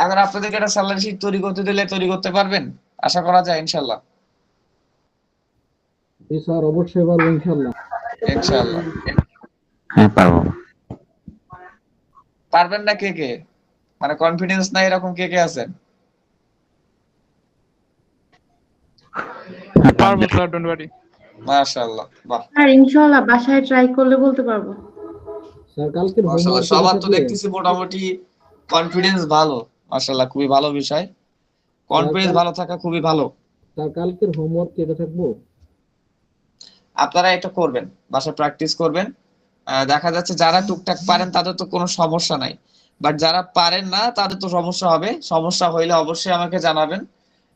এখন আপনাদেরকে একটা স্যালারি শিট তৈরি করতে দিলে তৈরি করতে পারবেন, আশা করা যায় ইনশাআল্লাহ। জি স্যার, অবশ্যই পারবো ইনশাআল্লাহ। ইনশাআল্লাহ হ্যাঁ পারবো। পারবেন না কে কে, মানে কনফিডেন্স নাই এরকম কে কে আছেন? পারবো স্যার, ডোন্ট ওয়ারি। মাশাআল্লাহ, বাহ, আর ইনশাআল্লাহ বাসায় ট্রাই করলে বলতে পারবো। স্যার কালকে মাশাআল্লাহ, সবার তো দেখতেছি মোটামুটি কনফিডেন্স ভালো, মাশাআল্লাহ, খুবই ভালো বিষয়। কনফিডেন্স ভালো থাকা খুবই ভালো। স্যার কালকের হোমওয়ার্ক কেটে থাকবো, আপনারা এটা করবেন, বাসায় প্র্যাকটিস করবেন। দেখা যাচ্ছে যারা টুকটাক পারেন তাদের তো কোনো সমস্যা নাই, বাট যারা পারেন না তাদের তো সমস্যা হবে। সমস্যা হইলে অবশ্যই আমাকে জানাবেন,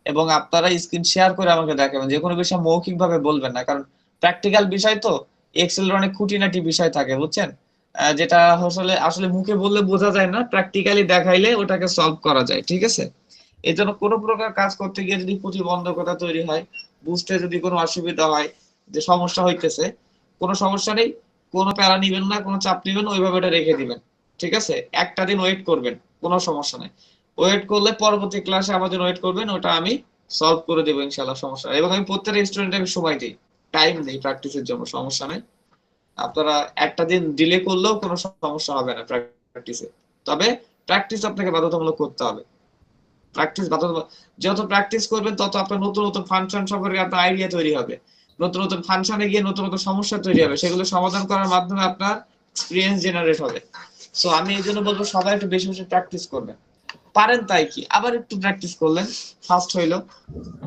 এবং আপনারা স্ক্রিন শেয়ার করে আমাকে দেখাবেন। যে কোনো বিষয় মৌখিক ভাবে বলবেন না, কারণ প্র্যাকটিক্যাল বিষয় তো, এক্সেলের অনেক খুঁটিনাটি বিষয় থাকে, বুঝছেন, যেটা আসলে মুখে বললে বোঝা যায় না, প্র্যাকটিক্যালি দেখাইলে ওটাকে সলভ করা যায়, ঠিক আছে। এই জন্য কোনো প্রকার কাজ করতে গিয়ে যদি প্রতিবন্ধকতা তৈরি হয়, বুঝতে যদি কোনো অসুবিধা হয়, যে সমস্যা হইতেছে, কোনো সমস্যা নেই, কোনো প্যারা নিবেন না, কোনো চাপ নিবেন, ওইভাবে এটা রেখে দিবেন, ঠিক আছে। একটা দিন ওয়েট করবেন, কোনো সমস্যা নেই। ওয়েট করলে পরবর্তী ক্লাসে আমাদের ওয়েট করবেন, ওটা আমি সলভ করে দেবো ইনশাআল্লাহ, সমস্যা। এবং আমি প্রত্যেকটা স্টুডেন্ট আমি সময় দিই, টাইম দিই প্র্যাকটিসের জন্য, সমস্যা নেই। আপনারা একটা দিন ডিলে করলেও কোনো সমস্যা হবে না প্র্যাকটিসে, তবে প্র্যাকটিস আপনাকে বাধ্যতামূলক করতে হবে। যত প্র্যাকটিস করবেন তত আপনার নতুন নতুন ফাংশন সম্পর্কে আপনার আইডিয়া তৈরি হবে, নতুন নতুন ফাংশনে গিয়ে নতুন নতুন সমস্যা তৈরি হবে, সেগুলো সমাধান করার মাধ্যমে আপনার এক্সপিরিয়েন্স জেনারেট হবে। সো আমি এই জন্য বলবো সবাই একটু বেশি বেশি প্র্যাকটিস করবেন, পারেন তাই কি আবার একটু প্র্যাকটিস করলেন, ফাস্ট হইলো,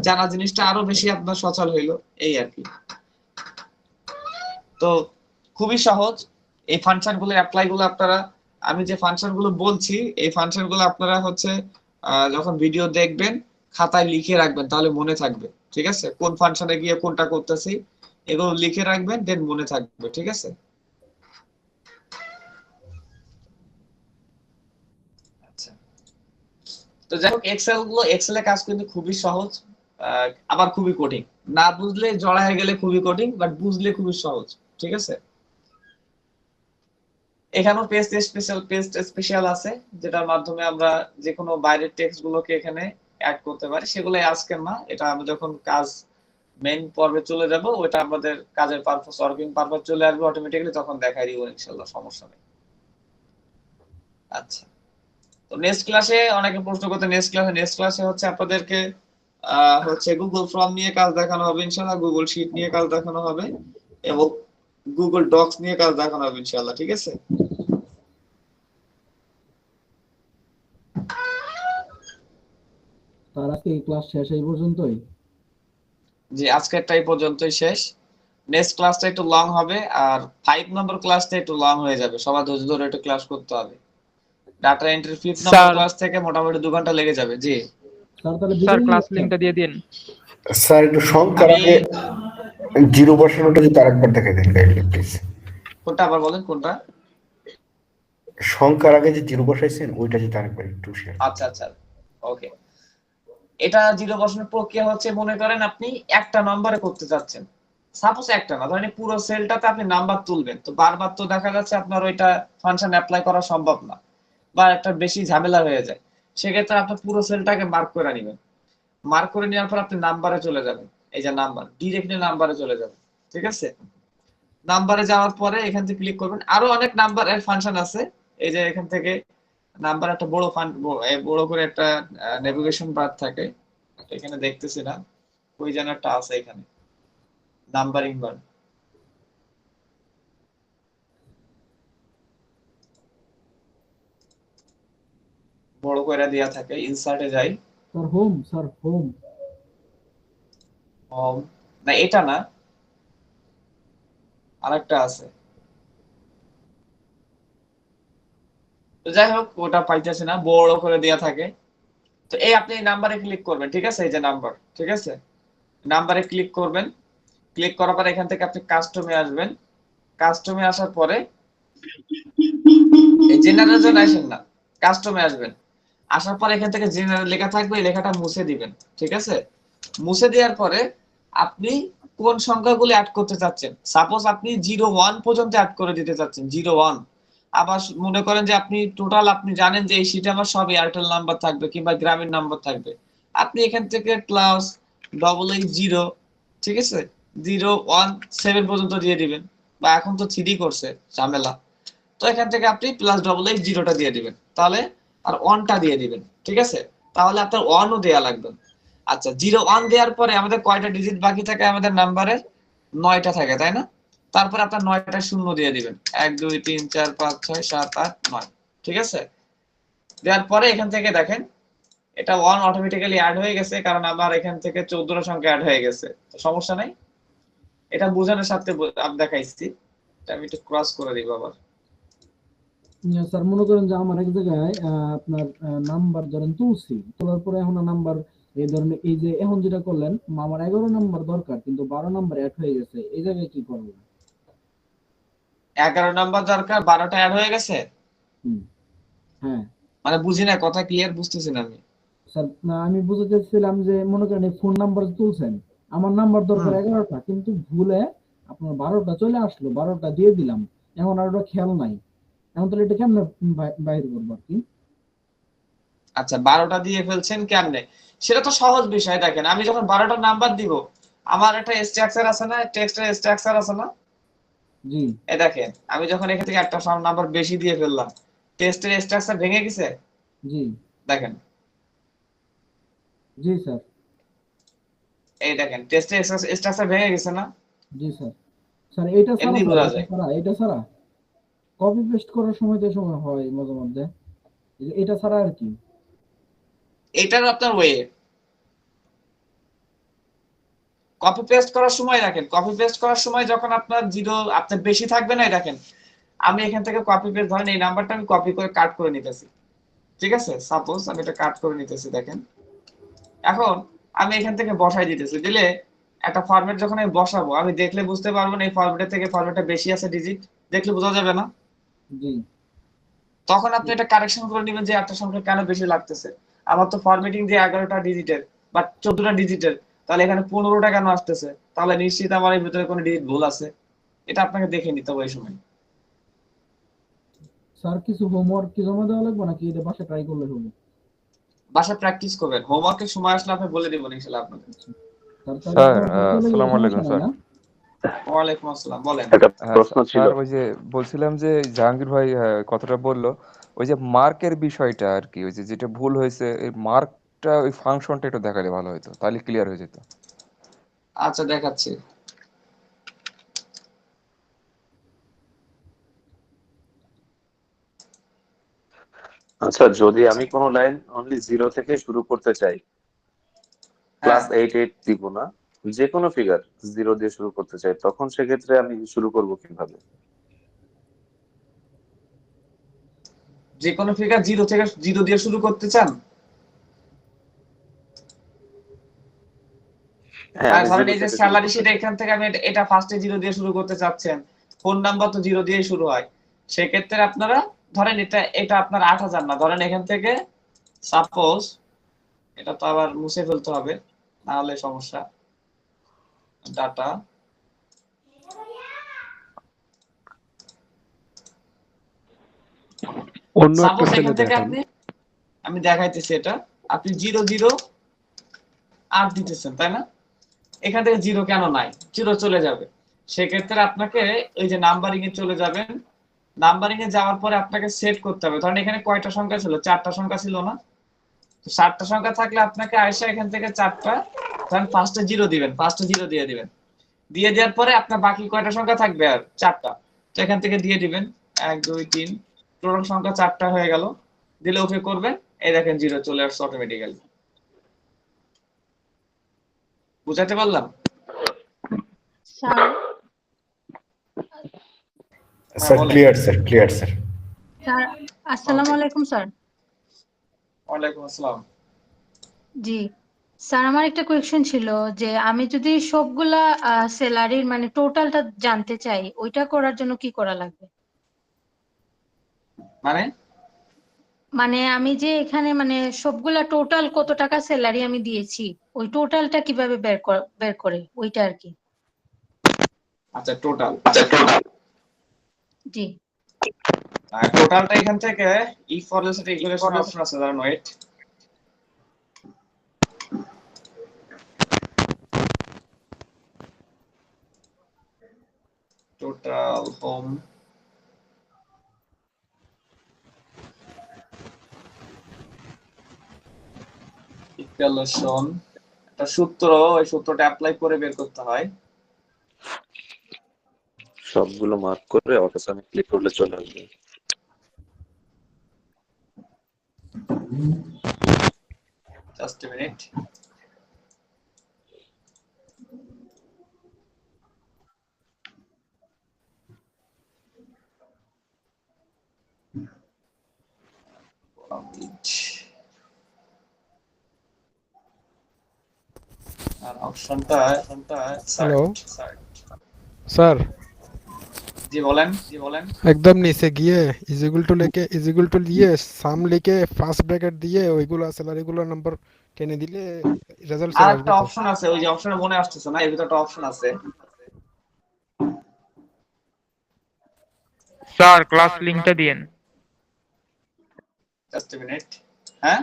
জানা জিনিসটা আরো বেশি আপনার সচল হইলো, এই আর কি। তো খুবই সহজ এই ফাংশন গুলো, অ্যাপ্লাই গুলো আপনারা, আমি যে ফাংশন গুলো বলছি এই ফাংশন গুলো আপনারা হচ্ছে যখন ভিডিও দেখবেন খাতায় লিখে রাখবেন, তাহলে মনে থাকবে, ঠিক আছে? কোন ফাংশনে গিয়ে কোনটা করতেছি এগুলো লিখে রাখবেন, দেন মনে থাকবে, ঠিক আছে? আচ্ছা, তো যাই হোক এক্সেলে কাজ কিন্তু খুবই সহজ, আবার খুবই কঠিন, না বুঝলে জড়া হয়ে গেলে খুবই কঠিন, বাট বুঝলে খুবই সহজ, ঠিক আছে? এখানেও পেস্ট স্পেশাল আছে, যেটার মাধ্যমে আমরা যে কোনো বাইরের টেক্সট গুলোকে এখানে অ্যাড করতে পারি, সেগুলো আজকে না, এটা আমরা যখন কাজ মেইন পর্বে চলে যাব ওটা আমাদের কাজের পারপাস, ওয়ার্কিং পারপাস চলে আসবে অটোমেটিক্যালি, তখন দেখাই দিব ইনশাআল্লাহ, সমস্যা নেই। আচ্ছা, তো নেক্সট ক্লাসে অনেকে প্রশ্ন করতে, নেক্সট ক্লাসে হচ্ছে আপনাদেরকে হচ্ছে গুগল ফর্ম নিয়ে কাজ দেখানো হবে ইনশাআল্লাহ, গুগল শীট নিয়ে কাজ দেখানো হবে, এবং গুগল ডক্স নিয়ে কাজ দেখানো হবে ইনশাআল্লাহ, ঠিক আছে? তার আজকে এই ক্লাস শেষ এই পর্যন্তই। জি, আজকেরটা এই পর্যন্তই শেষ। নেক্সট ক্লাসটা একটু লং হবে, আর 5 নম্বর ক্লাসটা একটু লং হয়ে যাবে, সবাই ধৈর্য ধরে একটু ক্লাস করতে হবে। ডাটা এন্ট্রি 5 নম্বর ক্লাস থেকে মোটামুটি 2 ঘন্টা লেগে যাবে। জি স্যার তাহলে স্যার বিদায় ক্লাস নিচ্ছি। লিংকটা দিয়ে দিন। স্যার একটু সংখ্যার আগে জিরো বসানোটা যদি আরেকবার দেখে দেন কাইন্ডলি প্লিজ। কোনটা আবার বলেন, কোনটা? সংখ্যার আগে যে জিরো বসাইছেন ওইটা যদি আরেকবার একটু শেয়ার। আচ্ছা আচ্ছা, ওকে। এটা জিরো বসানোর প্রক্রিয়া হচ্ছে, মনে করেন আপনি একটা নম্বরে করতে চাচ্ছেন, সাপোজ একটা না, ধরেন পুরো সেলটাতে আপনি নাম্বার তুলবেন, তো বারবার তো দেখা যাচ্ছে আপনার ওইটা ফাংশন অ্যাপ্লাই করা সম্ভব না, বা একটা বেশি ঝামেলা হয়ে যায়, সেক্ষেত্রে আপনি পুরো সেলটাকে মার্ক করে নেবেন, মার্ক করে নেওয়ার পর আপনি নাম্বারে চলে যাবেন, এই যে নাম্বার, ডিরেক্টলি নাম্বারে চলে যাবেন, ঠিক আছে? নাম্বারে যাওয়ার পরে এখান থেকে ক্লিক করবেন, আরো অনেক নাম্বার এর ফাংশন আছে, এই যে এখান থেকে নাম্বার একটা বড় করে একটা নেভিগেশন বার থাকে, এখানে দেখতেছি না, ওই যেন একটা আছে এখানে নাম্বারিং বার, বড় করে দেয়া থাকে, ইনসার্টে যাই, স্যার হোম না এটা না, আরেকটা আছে, তো যাই হোক ওটা পাইতেছি না, বড় করে দেয়া থাকে। তো এই আপনি এই নাম্বারে ক্লিক করবেন, ঠিক আছে? এই যে নাম্বার, ঠিক আছে? নাম্বারে ক্লিক করবেন, ক্লিক করার পর এখান থেকে আপনি কাস্টমে আসবেন, কাস্টমে আসার পরে এই জেনারেল জন্য আসেন না, কাস্টমে আসবেন, আসার পর এখান থেকে জেনারেল লেখা থাকবে, এই লেখাটা মুছে দিবেন, ঠিক আছে? মুছে দেওয়ার পরে আপনি কোন সংখ্যাগুলো অ্যাড করতে চাচ্ছেন, সাপোজ আপনি 01 পর্যন্ত অ্যাড করে দিতে চাচ্ছেন, 01, আবার মনে করেন যে আপনি টোটাল, আপনি জানেন যে এই শীটে আমার সব এয়ারটেল নাম্বার থাকবে কিংবা গ্রামীণ নাম্বার থাকবে, আপনি এখান থেকে +88 ঠিক আছে 017 পর্যন্ত দিয়ে দিবেন, বা এখন তো 3D করছে ঝামেলা, তো এখান থেকে আপনি +88 দিয়ে দিবেন, তাহলে আর 1টা দিয়ে দিবেন, ঠিক আছে? তাহলে আপনার 1ও দেয়া লাগবে। আচ্ছা, 01 দেওয়ার পরে আমাদের কয়টা ডিজিট বাকি থাকে, আমাদের নাম্বারের 9টা থাকে, তাই না? তারপর আপনার 9টা শূন্য দিয়ে দিবেন, 1 2 3 4 5 6 7 8 9, ঠিক আছে? দেওয়ার পরে এখান থেকে দেখেন এটা 1 অটোমেটিক্যালি অ্যাড হয়ে গেছে, কারণ আমার এখান থেকে 14টা সংখ্যা অ্যাড হয়ে গেছে, তো সমস্যা নাই, এটা বোঝানোর সাথে আমি দেখাইছি, আমি একটু ক্রস করে দিব আবার। স্যার মনে করেন যে আমার এক জায়গায় আপনার নাম্বার ধরেন তুলছি, তোলার পরে এখন নাম্বার এই ধরনের, এই যে এখন যেটা করলেন আমার 11 নাম্বার দরকার কিন্তু 12 নাম্বার অ্যাড হয়ে গেছে, এই জায়গায় কি করব? 11 নাম্বার দরকার, 12টা অ্যাড হয়ে গেছে, হ্যাঁ মানে বুঝি না, কথা ক্লিয়ার বুঝতেছি না আমি। স্যার, না আমি বুঝতে চাচ্ছিলাম যে মনে করেন এই ফোন নাম্বার তুলছেন, আমার নাম্বার দরকার 11টা, কিন্তু ভুলে আপনার 12টা চলে আসলো, 12টা দিয়ে দিলাম, এখন আর ওটা খেয়াল নাই, এখন তাহলে এটা কেমনে বাইর করবো আর কি? আচ্ছা, 12টা দিয়ে ফেলছেন কেমনে, সেটা তো সহজ বিষয়। দেখেন আমি যখন 12টা নাম্বার দিব, আমার একটা স্ট্রাকচার আছে না, টেক্সটের স্ট্রাকচার আছে না, জি এই দেখেন আমি যখন এখান থেকে একটা নাম্বার বেশি দিয়ে ফেললাম, টেক্সটের স্ট্রাকচার ভেঙে গেছে, জি দেখেন জি স্যার, এই দেখেন টেক্সটের স্ট্রাকচার ভেঙে গেছে না, জি স্যার। স্যার এইটা ছাড়া, এমনি স্যার বোঝা এটা যায়। ছাড়া, এটা ছাড়া কপি পেস্ট করার সময় তো সময় হয় মাঝে মধ্যে, এটা ছাড়া আর কি? এটার আপনার ওয়ে কপি পেস্ট করার সময় দেখেন, কপি পেস্ট করার সময় যখন আপনার জিরো আপনার বেশি থাকবে না, দেখেন আমি এখান থেকে কপি পেস্ট, ধরেন এই নাম্বারটা আমি কপি করে কাট করে নিতেছি, ঠিক আছে, সাপোজ আমি এটা কাট করে নিতেছি, দেখেন এখন আমি এখান থেকে বসাই দিতেছি, দিলে একটা ফরম্যাট যখন আমি বসাবো আমি দেখলে বুঝতে পারবো না এই ফরম্যাটের থেকে ফরম্যাটটা বেশি আছে ডিজিট, দেখলে বোঝা যাবে না? জি তখন আপনি এটা কারেকশন করে নেবেন যে একটা সংখ্যা কেন বেশি লাগতেছে, আমার তো ফরম্যাটিং দিয়ে 11টা ডিজিটের বা 14টা ডিজিটের, তাহলে এখানে 15টা কেন আসতেছে, তাহলে নিশ্চিত আমার এর ভিতরে কোনো ডিজিট ভুল আছে, এটা আপনাকে দেখে নিতে হবে এই সময়। স্যার, কিছু হোমওয়ার্ক কি জমা দেওয়া লাগবে নাকি এটা বাসায় ট্রাই করলে হবে? বাসায় প্র্যাকটিস করবেন, হোমওয়ার্কের সময় আসলে আপনি বলে দেবেন ইনশাআল্লাহ আপনাদের। স্যার আসসালামু আলাইকুম স্যার। ওয়ালাইকুম আসসালাম, বলেন। একটা প্রশ্ন ছিল। স্যার ওই যে বলছিলাম যে জাহাঙ্গীর ভাই কথাটা বললো, ওই যে মার্কের বিষয়টা আর কি, ওই যে যেটা ভুল হয়েছে এই মার্কটা ওই ফাংশনটা একটু দেখালে ভালো হতো, তাহলে ক্লিয়ার হয়ে যেত। আচ্ছা দেখাচ্ছি। আচ্ছা, যদি আমি কোনো লাইন অনলি 0 থেকে শুরু করতে চাই, ক্লাস 8 দিব না, যে কোনো ফিগার 0 দিয়ে শুরু করতে চাই, তখন সেক্ষেত্রে আমি শুরু করব কিভাবে? যে কোনো ফিগার 0 থেকে 0 দিয়ে শুরু করতে চান? হ্যাঁ, আমি ধরেন 0 এই যে থেকে শুরু স্যালারি করতে শিট, চাই। এখান থেকে আমি এটা ফার্স্টে 0 দিয়ে শুরু করতে চাচ্ছেন, ফোন নাম্বার তো 0 দিয়েই শুরু হয়, সেক্ষেত্রে আপনারা ধরেন এটা আপনার 8000 না, ধরেন এখান থেকে সাপোজ, এটা তো আবার মুছে ফেলতে হবে না হলে সমস্যা, ডাটা অন্য একটা সাপোজ সেলে এখান থেকে দেখান। আপনি, আমি দেখাইতেছি এটা, আপনি 008 দিতেছেন তাই না, এখান থেকে 0 কেন নাই, 0 চলে যাবে, সেক্ষেত্রে আপনাকে ওই যে নাম্বারিং এ চলে যাবেন, নাম্বারিং এ যাওয়ার পরে আপনাকে সেট করতে হবে, ধরেন এখানে কয়টা সংখ্যা ছিল, 4টা সংখ্যা ছিল না, তো 7টা সংখ্যা থাকলে আপনাকে আয়সা এখান থেকে 4টা, ধরেন ফার্স্টে 0 দিবেন, ফার্স্টে 0 দিয়ে দিবেন, দিয়ে দেওয়ার পরে আপনার বাকি কয়টা সংখ্যা থাকবে, আর 4টা, তো এখান থেকে দিয়ে দিবেন 1 2 3, টোটাল সংখ্যা 4টা হয়ে গেল, দিলে ওকে করবেন, এই দেখেন 0 চলে আসছে অটোমেটিক্যালি। বুঝাতে পারলাম? Sir sir clear, sir clear sir. Sir আসসালামু আলাইকুম স্যার। ওয়ালাইকুম আসসালাম। জি স্যার, আমার একটা কোয়েশ্চেন ছিল যে আমি যদি সবগুলা স্যালারির মানে টোটালটা জানতে চাই, ওইটা করার জন্য কি করা লাগবে? মানে আমি যে এখানে মানে সবগুলা টোটাল কত টাকা স্যালারি আমি দিয়েছি, ওই টোটালটা কিভাবে বের করে ওইটা আর কি। আচ্ছা টোটাল, জি টোটালটা এখান থেকে if for else equation option আছে, ধরেন ওয়েট, টোটাল হোম ইকুয়েশন, একটা সূত্র, ওই সূত্রটা অ্যাপ্লাই করে বের করতে হয়। সবগুলো মার্ক করে অটোসামে ক্লিক করলে চলে আসবে। Just a minute. আর অপশনটা হ্যালো স্যার, জি বলেন। একদম নিচে গিয়ে ইজ ইকুয়াল টু দিয়ে সাম লিখে ফার্স্ট ব্র্যাকেট দিয়ে ওইগুলো স্যালারিগুলো নাম্বার টেনে দিলে রেজাল্ট আর চলে আসবে একটা তো? অপশন আছে, ওই যে অপশনে মনে আসতেছে না, এর ভিতরে একটা অপশন আছে, স্যার ক্লাস লিংকটা দিয়েন। Just a minute. হ্যাঁ